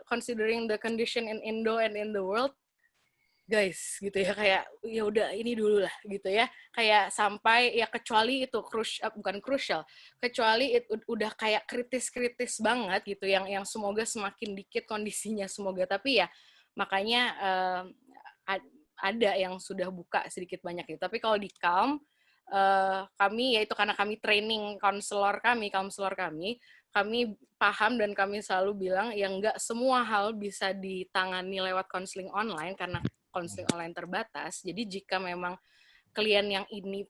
considering the condition in Indo and in the world, guys gitu ya, kayak ya udah ini dulu lah gitu ya. Kayak sampai ya kecuali itu bukan crucial, kecuali itu udah kayak kritis-kritis banget gitu yang semoga semakin dikit kondisinya semoga, tapi ya makanya ada yang sudah buka sedikit banyak gitu. Tapi kalau di Calm, kami yaitu karena kami training counselor kami paham dan kami selalu bilang ya nggak semua hal bisa ditangani lewat konseling online karena konseling online terbatas. Jadi jika memang klien yang ini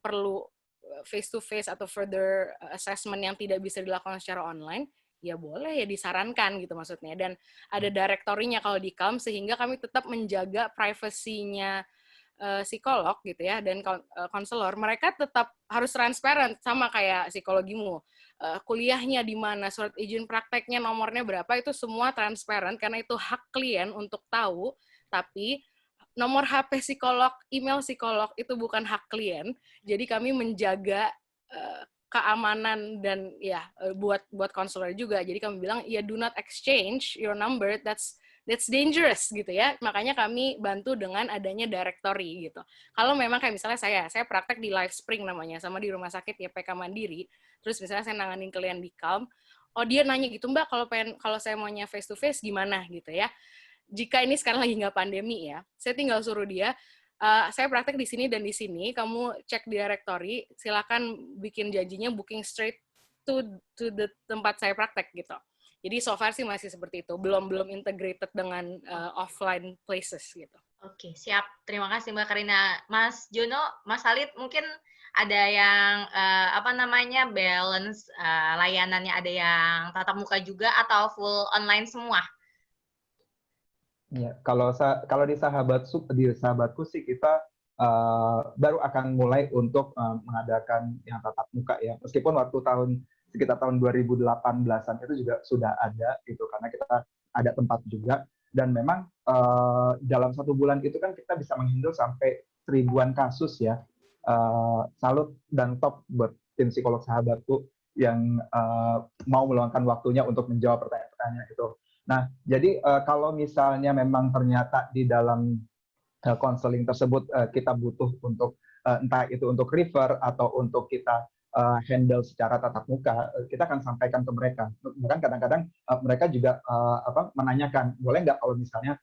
perlu face to face atau further assessment yang tidak bisa dilakukan secara online, ya boleh ya disarankan gitu maksudnya. Dan ada direktorinya kalau di Calm, sehingga kami tetap menjaga privasinya psikolog gitu ya dan konselor. Mereka tetap harus transparan sama kayak Psikologimu. Kuliahnya di mana, surat izin prakteknya, nomornya berapa, itu semua transparan karena itu hak klien untuk tahu. Tapi nomor HP psikolog, email psikolog itu bukan hak klien. Jadi kami menjaga keamanan dan ya buat konselor juga. Jadi kami bilang ya do not exchange your number, that's dangerous gitu ya. Makanya kami bantu dengan adanya directory gitu. Kalau memang kayak misalnya saya praktek di Life Spring namanya, sama di rumah sakit YPK Mandiri. Terus misalnya saya nanganin klien di Calm, oh dia nanya gitu, Mbak, kalau saya maunya face to face gimana gitu ya. Jika ini sekarang lagi nggak pandemi ya, saya tinggal suruh dia, saya praktek di sini dan di sini, kamu cek di directory, silakan bikin janjinya booking straight to the tempat saya praktek gitu. Jadi so far sih masih seperti itu, belum integrated dengan offline places gitu. Oke, siap. Terima kasih Mbak Karina. Mas Jono, Mas Halid, mungkin ada yang balance layanannya, ada yang tatap muka juga atau full online semua? Ya, kalau di sahabatku sih kita baru akan mulai untuk mengadakan yang tatap muka ya. Meskipun waktu sekitar tahun 2018-an itu juga sudah ada gitu, karena kita ada tempat juga, dan memang dalam 1 bulan itu kan kita bisa menghandle sampai 1000-an kasus ya. Salut dan top buat tim psikolog sahabatku yang mau meluangkan waktunya untuk menjawab pertanyaan-pertanyaan itu. Nah, jadi kalau misalnya memang ternyata di dalam konseling tersebut kita butuh untuk entah itu untuk refer atau untuk kita handle secara tatap muka, kita akan sampaikan ke mereka. Bahkan kadang-kadang mereka juga menanyakan, boleh nggak kalau misalnya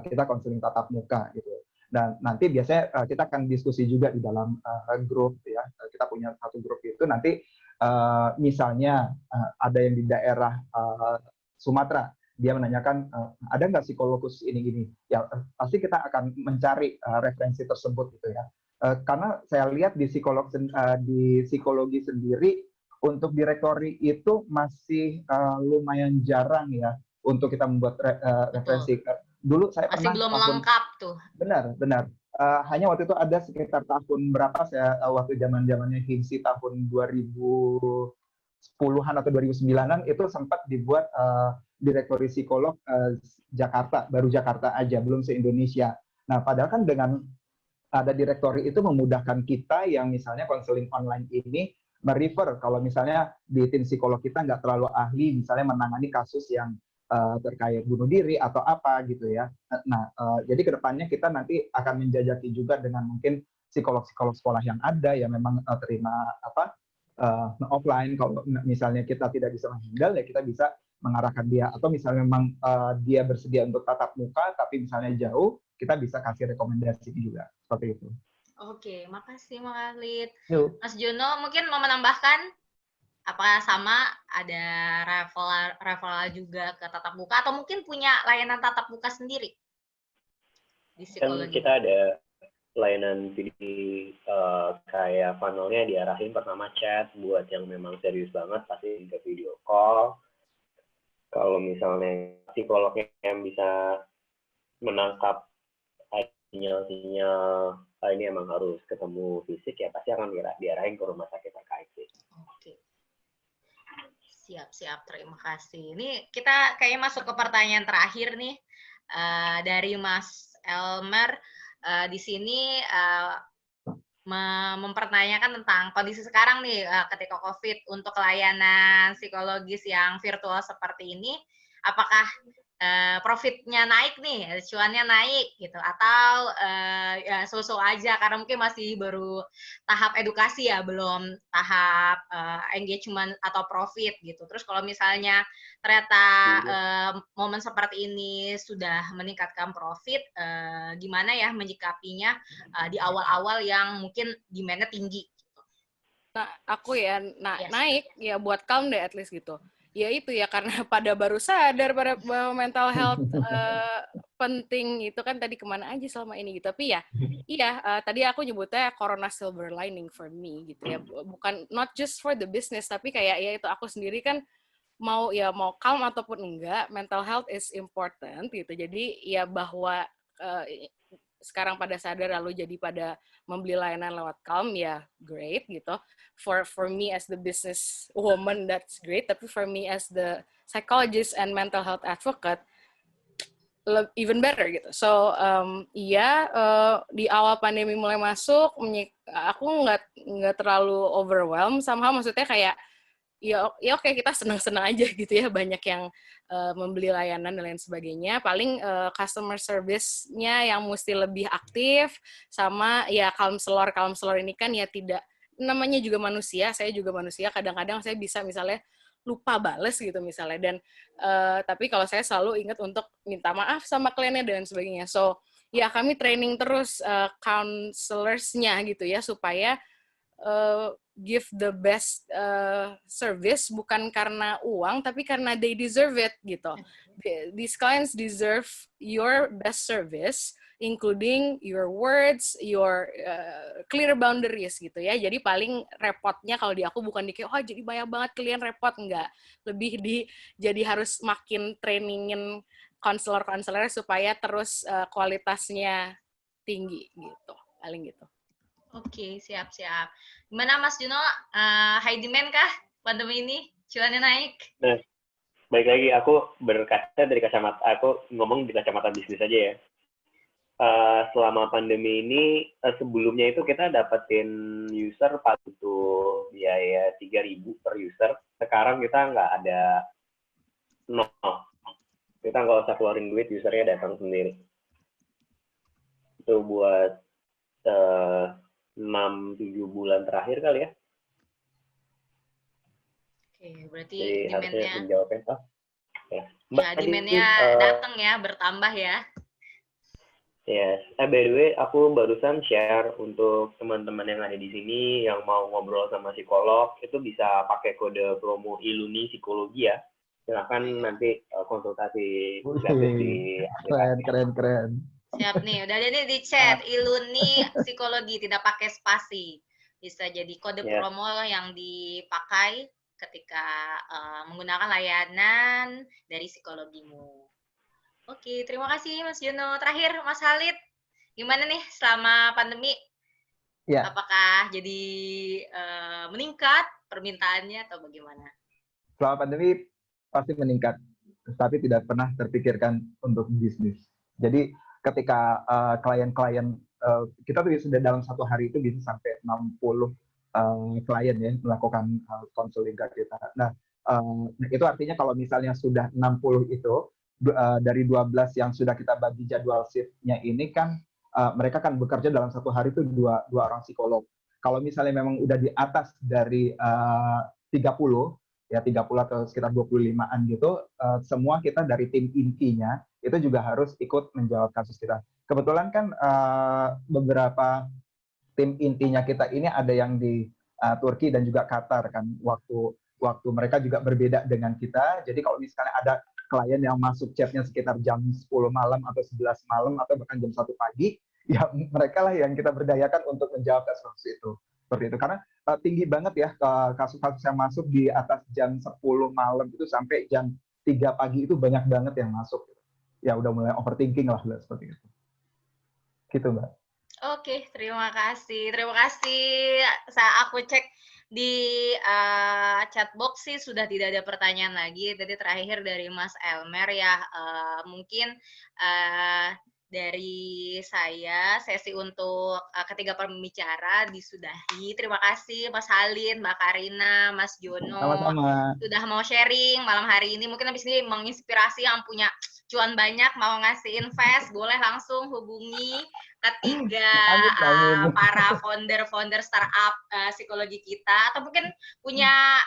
kita konseling tatap muka gitu. Dan nanti biasanya kita akan diskusi juga di dalam grup ya. Kita punya satu grup itu, nanti misalnya ada yang di daerah Sumatera, dia menanyakan ada nggak psikolog khusus ini, ya pasti kita akan mencari referensi tersebut gitu ya, karena saya lihat di psikologi sendiri untuk direktori itu masih lumayan jarang ya untuk kita membuat referensi. Dulu saya masih belum lengkap tuh. Benar. Hanya waktu itu ada sekitar tahun berapa saya waktu zamannya HIMSI tahun 2010-an atau 2009-an itu sempat dibuat direktori psikolog Jakarta, baru Jakarta aja, belum se-Indonesia. Nah, padahal kan dengan ada direktori itu memudahkan kita yang misalnya konseling online ini merefer kalau misalnya di tim psikolog kita nggak terlalu ahli, misalnya menangani kasus yang terkait bunuh diri atau apa gitu ya. Nah, jadi kedepannya kita nanti akan menjajaki juga dengan mungkin psikolog-psikolog sekolah yang ada yang memang terima offline. Kalau misalnya kita tidak bisa menghandle, ya kita bisa mengarahkan dia, atau misalnya memang dia bersedia untuk tatap muka tapi misalnya jauh, kita bisa kasih rekomendasi juga seperti itu. Oke, makasih Mas Halid. Yuk. Mas Jono mungkin mau menambahkan apa sama ada referral juga ke tatap muka atau mungkin punya layanan tatap muka sendiri di psikologi? Kan kita ada layanan kayak funnelnya diarahin pertama chat buat yang memang serius banget pasti ke video call. Kalau misalnya psikolognya yang bisa menangkap sinyal-sinyal ini emang harus ketemu fisik ya pasti akan diarahin ke rumah sakit terkait sih. Oke. Siap, terima kasih. Ini kita kayaknya masuk ke pertanyaan terakhir nih dari Mas Elmer. Di sini mempertanyakan tentang kondisi sekarang nih ketika COVID untuk layanan psikologis yang virtual seperti ini, apakah profitnya naik nih, cuannya naik gitu, atau ya so-so aja karena mungkin masih baru tahap edukasi ya, belum tahap engagement atau profit gitu. Terus kalau misalnya ternyata momen seperti ini sudah meningkatkan profit, gimana ya menyikapinya di awal-awal yang mungkin demand-nya tinggi gitu. Nah, aku ya naik ya buat calm deh at least gitu. Ya itu ya karena pada baru sadar pada bahwa mental health penting itu kan tadi kemana aja selama ini gitu. Tapi ya iya tadi aku nyebutnya corona silver lining for me gitu ya, bukan not just for the business tapi kayak ya itu aku sendiri kan mau calm ataupun enggak, mental health is important gitu. Jadi ya bahwa sekarang pada sadar lalu jadi pada membeli layanan lewat Calm ya great gitu. For me as the business woman that's great, tapi for me as the psychologist and mental health advocate even better gitu. So di awal pandemi mulai masuk aku nggak terlalu overwhelmed somehow, maksudnya kayak ya oke, kita senang-senang aja gitu ya, banyak yang membeli layanan dan lain sebagainya. Paling customer service-nya yang mesti lebih aktif, sama ya counselor ini kan ya tidak, namanya juga manusia, saya juga manusia, kadang-kadang saya bisa misalnya lupa bales gitu misalnya. Dan tapi kalau saya selalu ingat untuk minta maaf sama kliennya dan sebagainya. So ya kami training terus counselors-nya gitu ya supaya give the best service bukan karena uang tapi karena they deserve it gitu. These clients deserve your best service, including your words, your clear boundaries gitu ya. Jadi paling repotnya kalau di aku bukan di kayak oh jadi banyak banget klien repot, enggak. Lebih di jadi harus makin trainingin konselor-konselornya supaya terus kualitasnya tinggi gitu. Paling gitu. Oke, siap-siap. Gimana Mas Juno? High demand kah pandemi ini? Cuannya naik? Nah, baik lagi, aku berkaca dari kacamata, aku ngomong di kacamata bisnis aja ya. Selama pandemi ini, sebelumnya itu kita dapetin user untuk biaya 3.000 per user. Sekarang kita nggak ada nol. Kita nggak usah keluarin duit, usernya datang sendiri. Itu buat 6-7 bulan terakhir kali ya. Oke, berarti jadi harusnya demand-nya menjawabnya ya. demand-nya datang ya, bertambah ya. Yes. By the way, aku barusan share untuk teman-teman yang ada di sini yang mau ngobrol sama psikolog, itu bisa pakai kode promo Iluni Psikologi ya. Silahkan nanti konsultasi gratis di aplikasi. Keren. Siap nih, udah ada nih di chat. Iluni Psikologi, tidak pakai spasi. Bisa jadi kode promo yang dipakai ketika menggunakan layanan dari psikologimu. Oke, terima kasih Mas Juno. Terakhir, Mas Halid, gimana nih selama pandemi? Ya. Apakah jadi meningkat permintaannya atau bagaimana? Selama pandemi pasti meningkat, tapi tidak pernah terpikirkan untuk bisnis. Jadi ketika klien-klien kita tuh sudah dalam satu hari itu bisa sampai 60 klien ya melakukan konseling ke kita. Nah, itu artinya kalau misalnya sudah 60 itu dari 12 yang sudah kita bagi jadwal shift-nya ini kan mereka kan bekerja dalam satu hari itu dua orang psikolog. Kalau misalnya memang udah di atas dari 30 atau sekitar 25-an gitu, semua kita dari tim intinya itu juga harus ikut menjawab kasus kita. Kebetulan kan beberapa tim intinya kita ini ada yang di Turki dan juga Qatar kan, waktu mereka juga berbeda dengan kita. Jadi kalau misalnya ada klien yang masuk chatnya sekitar jam 10 malam atau 11 malam atau bahkan jam 1 pagi, ya mereka lah yang kita berdayakan untuk menjawab kasus itu. Seperti itu, karena tinggi banget ya kasus-kasus yang masuk di atas jam 10 malam itu sampai jam 3 pagi itu banyak banget yang masuk. Ya udah mulai overthinking lah seperti itu. Gitu Mbak. Oke, terima kasih. Terima kasih. Aku cek di chat box sih sudah tidak ada pertanyaan lagi. Tadi terakhir dari Mas Elmer ya, mungkin dari saya sesi untuk ketiga pembicara disudahi. Terima kasih Mas Halid, Mbak Karina, Mas Jono. Sama-sama. Sudah mau sharing malam hari ini. Mungkin habis ini menginspirasi yang punya cuan banyak, mau ngasih invest, boleh langsung hubungi ketiga para founder startup psikologi kita, atau mungkin punya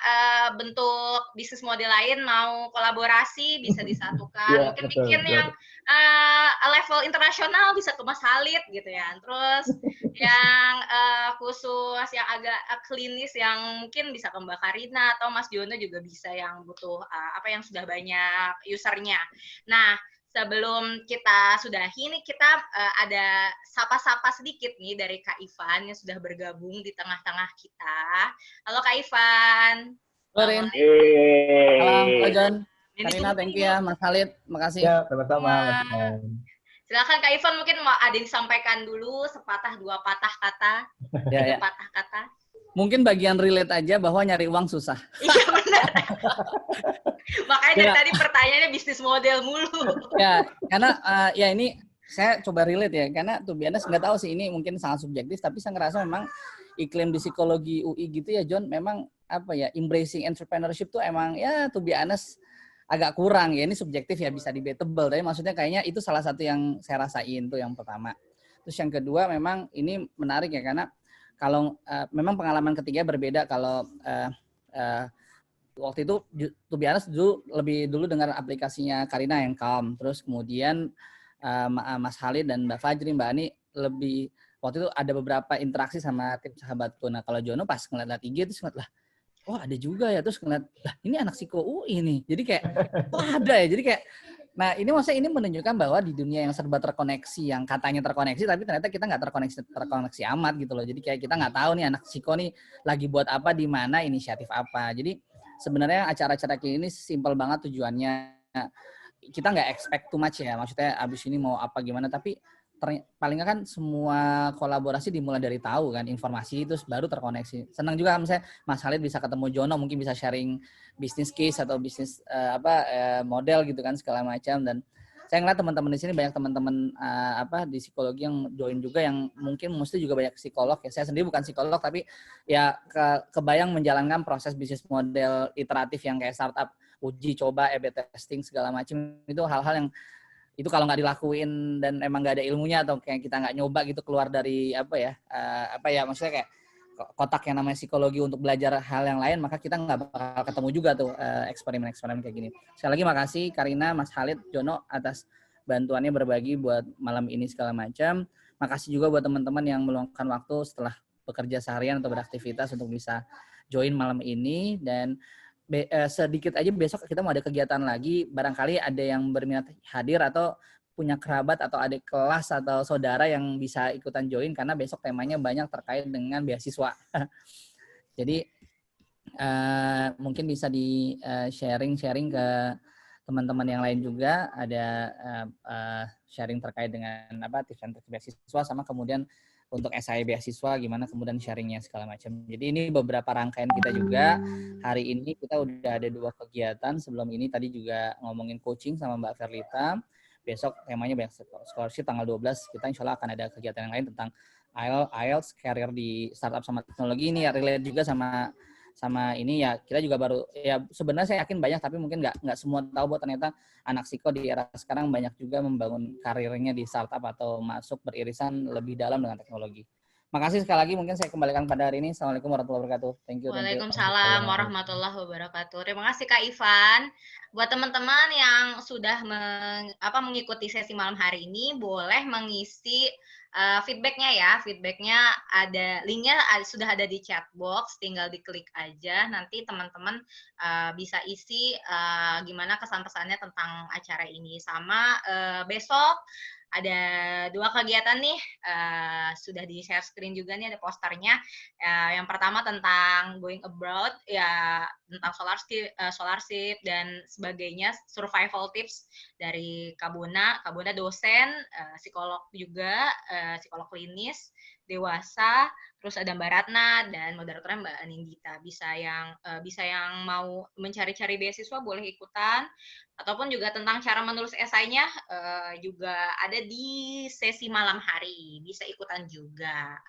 bentuk bisnis model lain mau kolaborasi bisa disatukan. Mungkin bikin yang level internasional bisa ke Mas Halid gitu ya. Terus yang khusus yang agak klinis yang mungkin bisa ke Mbak Karina atau Mas Jono juga bisa, yang butuh yang sudah banyak usernya. Nah, sebelum kita sudahi nih, kita ada sapa-sapa sedikit nih dari Kak Ivan yang sudah bergabung di tengah-tengah kita. Halo Kak Ivan. Halo Rin. Salam, Pak John. Karina, thank you ya. Mas Halid, makasih. Ya, sama-sama. Silakan Kak Ivan, mungkin mau ada yang disampaikan dulu, sepatah dua patah kata. Ya. Patah kata. Mungkin bagian relate aja bahwa nyari uang susah. Iya benar. Makanya dari tadi pertanyaannya bisnis model mulu. Ya, karena ya ini saya coba relate ya, karena to be honest nggak tahu sih, ini mungkin sangat subjektif, tapi saya ngerasa memang iklim di psikologi UI gitu ya John, memang embracing entrepreneurship tuh emang ya to be honest agak kurang ya. Ini subjektif ya, bisa debatable, tapi maksudnya kayaknya itu salah satu yang saya rasain tuh yang pertama. Terus yang kedua memang ini menarik ya, karena kalau memang pengalaman ketiga berbeda kalau waktu itu to be honest lebih dulu dengan aplikasinya Karina yang Calm, terus kemudian Mas Halid dan Mbak Fajri, Mbak Ani lebih waktu itu ada beberapa interaksi sama tim sahabatku. Nah kalau Jono pas ngeliat IG terus ngeliat lah, oh ada juga ya, terus ngeliat lah ini anak Psiko UI nih, jadi kayak oh ada ya, jadi kayak nah ini maksudnya ini menunjukkan bahwa di dunia yang serba terkoneksi, yang katanya terkoneksi tapi ternyata kita nggak terkoneksi amat gitu loh. Jadi kayak kita nggak tahu nih anak Psiko nih lagi buat apa, di mana, inisiatif apa. Jadi sebenarnya acara-acara kayak ini simpel banget tujuannya. Kita nggak expect too much ya, maksudnya abis ini mau apa gimana, tapi paling nggak kan semua kolaborasi dimulai dari tahu kan informasi itu baru terkoneksi. Senang juga misalnya Mas Halid bisa ketemu Jono, mungkin bisa sharing bisnis case atau bisnis model gitu kan segala macam. Dan saya ngeliat teman-teman di sini banyak teman-teman di psikologi yang join juga, yang mungkin mesti juga banyak psikolog ya. Saya sendiri bukan psikolog tapi ya kebayang menjalankan proses bisnis model iteratif yang kayak startup, uji coba, A/B testing segala macam. Itu hal-hal yang itu kalau nggak dilakuin dan emang nggak ada ilmunya atau kayak kita nggak nyoba gitu keluar dari maksudnya kayak kotak yang namanya psikologi untuk belajar hal yang lain, maka kita nggak bakal ketemu juga tuh eksperimen-eksperimen kayak gini. Sekali lagi makasih Karina, Mas Halid, Jono atas bantuannya berbagi buat malam ini segala macam. Makasih juga buat teman-teman yang meluangkan waktu setelah bekerja seharian atau beraktivitas untuk bisa join malam ini. Dan sedikit aja besok kita mau ada kegiatan lagi, barangkali ada yang berminat hadir atau punya kerabat atau adik kelas atau saudara yang bisa ikutan join, karena besok temanya banyak terkait dengan beasiswa. Jadi mungkin bisa di sharing ke teman-teman yang lain juga, ada sharing terkait dengan tips and trik beasiswa, sama kemudian untuk SI beasiswa gimana kemudian sharingnya segala macam. Jadi ini beberapa rangkaian kita juga. Hari ini kita udah ada 2 kegiatan. Sebelum ini tadi juga ngomongin coaching sama Mbak Verlita. Besok temanya banyak scholarship, tanggal 12 kita insya Allah akan ada kegiatan yang lain tentang IELTS, career di startup sama teknologi. Ini ya relate juga sama ini ya, kita juga baru ya, sebenarnya saya yakin banyak tapi mungkin nggak semua tahu bahwa ternyata anak psiko di era sekarang banyak juga membangun karirnya di startup atau masuk beririsan lebih dalam dengan teknologi. Makasih sekali lagi, mungkin saya kembalikan pada hari ini. Assalamualaikum warahmatullahi wabarakatuh. Thank you. Waalaikumsalam warahmatullahi wabarakatuh. Terima kasih Kak Ivan. Buat teman-teman yang sudah mengikuti sesi malam hari ini, boleh mengisi feedbacknya ya. Feedbacknya ada linknya, sudah ada di chat box, tinggal diklik aja. Nanti teman-teman bisa isi gimana kesan-pesannya tentang acara ini. Sama besok ada 2 kegiatan nih, sudah di share screen juga nih, ada posternya. Yang pertama tentang going abroad, ya tentang scholarship dan sebagainya, survival tips dari Kabuna dosen, psikolog juga, psikolog klinis, dewasa, terus ada Mbak Ratna dan moderatornya Mbak Anindita. Bisa yang mau mencari-cari beasiswa boleh ikutan, ataupun juga tentang cara menulis esainya juga ada di sesi malam hari, bisa ikutan juga.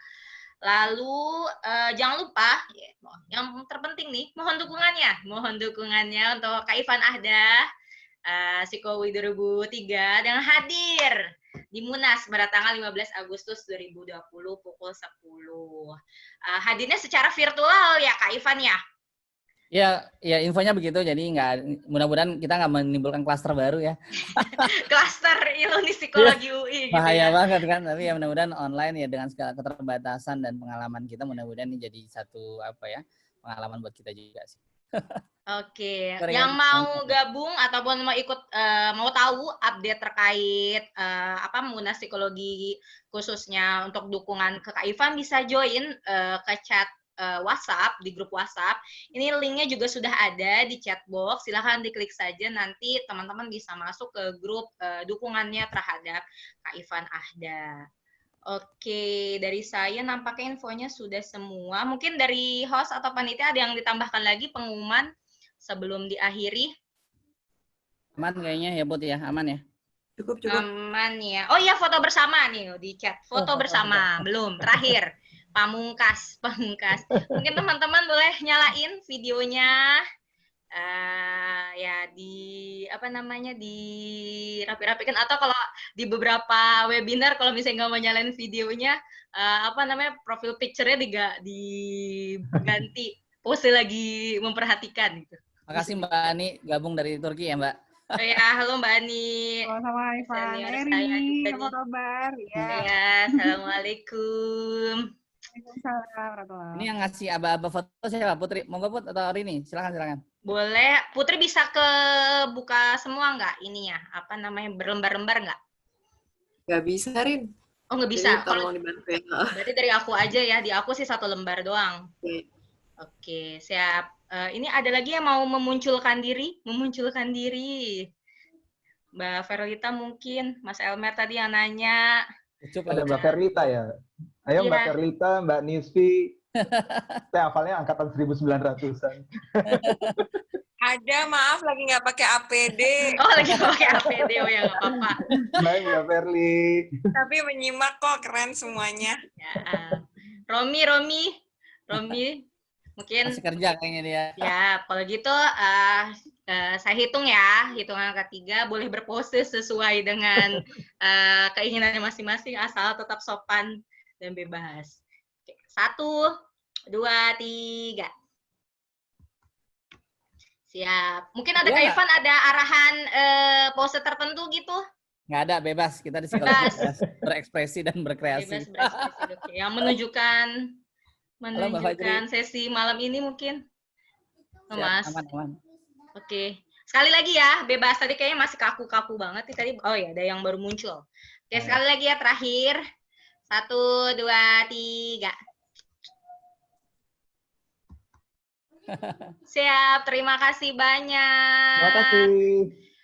Lalu jangan lupa yang terpenting nih, mohon dukungannya untuk Kak Ivan Ahda, Psikowi 2003 dengan hadir di Munas pada tanggal 15 Agustus 2020 pukul 10. Hadirnya secara virtual ya Kak Ivan ya? Ya infonya begitu, jadi mudah-mudahan kita nggak menimbulkan klaster baru ya. Klaster ilmu psikologi UI gitu. Bahaya banget kan, tapi ya mudah-mudahan online ya dengan segala keterbatasan dan pengalaman kita, mudah-mudahan ini jadi satu pengalaman buat kita juga sih. Oke, yang mau gabung ataupun mau ikut mau tahu update terkait Munas Psikologi khususnya untuk dukungan ke Kak Ivan, bisa join ke chat WhatsApp, di grup WhatsApp. Ini linknya juga sudah ada di chat box. Silahkan diklik saja, nanti teman-teman bisa masuk ke grup dukungannya terhadap Kak Ivan Ahda. Oke, dari saya nampaknya infonya sudah semua. Mungkin dari host atau panitia ada yang ditambahkan lagi pengumuman sebelum diakhiri? Aman kayaknya ya, Bud ya, aman ya? Cukup. Aman ya. Oh iya, foto bersama nih di chat. Foto bersama, belum. Terakhir. Pamungkas. Mungkin teman-teman boleh nyalain videonya, ya di dirapi-rapikan, atau kalau di beberapa webinar kalau misalnya nggak mau nyalain videonya, profil picture-nya diganti, pose lagi memperhatikan gitu. Makasih Mbak Ani gabung dari Turki ya Mbak. Oh ya, halo Mbak Ani. Sama-sama Ivan. Senior Eri, saya juga apa nih. kabar? Ya. Ya, assalamualaikum. Waalaikumsalam warahmatullahi. Ini yang ngasih aba-aba foto siapa? Putri, monggo Put atau Rini? Silakan. Boleh, Putri bisa ke buka semua nggak ininya? Apa namanya, berlembar-lembar nggak? Nggak bisa, Rin. Oh, nggak Jadi bisa. Kalau tolong dibantu ya. berarti dari aku aja ya. Di aku sih 1 lembar doang. Oke. Oke, siap. Ini ada lagi yang mau memunculkan diri? Memunculkan diri. Mbak Verlita mungkin, Mas Elmer tadi yang nanya. Ada Mbak Verlita ya. Ayo Mbak Iya. Verlita, Mbak Nisfi. Saya hafalnya angkatan 1900-an. Ada, maaf lagi nggak pakai APD. Oh, lagi pakai APD, oh ya nggak apa-apa. Baik Mbak Verli. Tapi menyimak kok, keren semuanya. Ya, Romi, mungkin Masih kerja kayaknya dia. ya. Kalau gitu, saya hitung ya, hitungan ketiga boleh berpose sesuai dengan keinginannya masing-masing, asal tetap sopan dan bebas. Oke, 1, 2, 3. Siap. Mungkin ada Kak Ya. Ivan ada arahan pose tertentu gitu? Nggak ada, bebas. Kita di psikologi bebas berekspresi dan berkreasi. Bebas berekspresi. Oke. Yang menunjukkan Halo, Mbak Fajri. sesi malam ini mungkin. Oh, Siap, Mas. aman. Oke. Sekali lagi ya, bebas. Tadi kayaknya masih kaku-kaku banget nih tadi. Oh ya, ada yang baru muncul. Oke, sekali lagi ya terakhir. 1, 2, 3. Siap, terima kasih banyak. Terima kasih.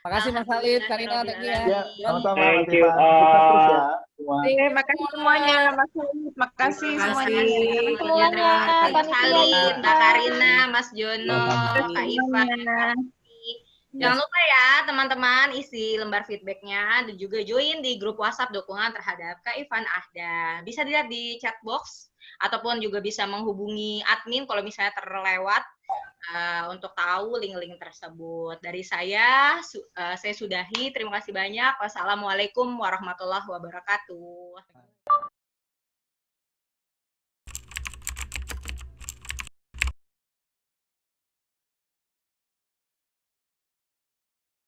Makasih Mas Khalid, Karina, thank you ya. Ya, sama-sama. Thank Mas you Ivan. Sukses terus all. ya, semua. Terima kasih semuanya, Mas Khalid. Makasih Terima semuanya. kasih. Semuanya, Mbak Khalid, Mbak Karina, Mas Jono, Sama-sama. Kak Ivan. Jangan lupa ya teman-teman isi lembar feedbacknya dan juga join di grup WhatsApp dukungan terhadap Kak Ivan Ahda. Bisa dilihat di chat box ataupun juga bisa menghubungi admin kalau misalnya terlewat untuk tahu link-link tersebut. Dari saya sudahi. Terima kasih banyak. Wassalamualaikum warahmatullahi wabarakatuh.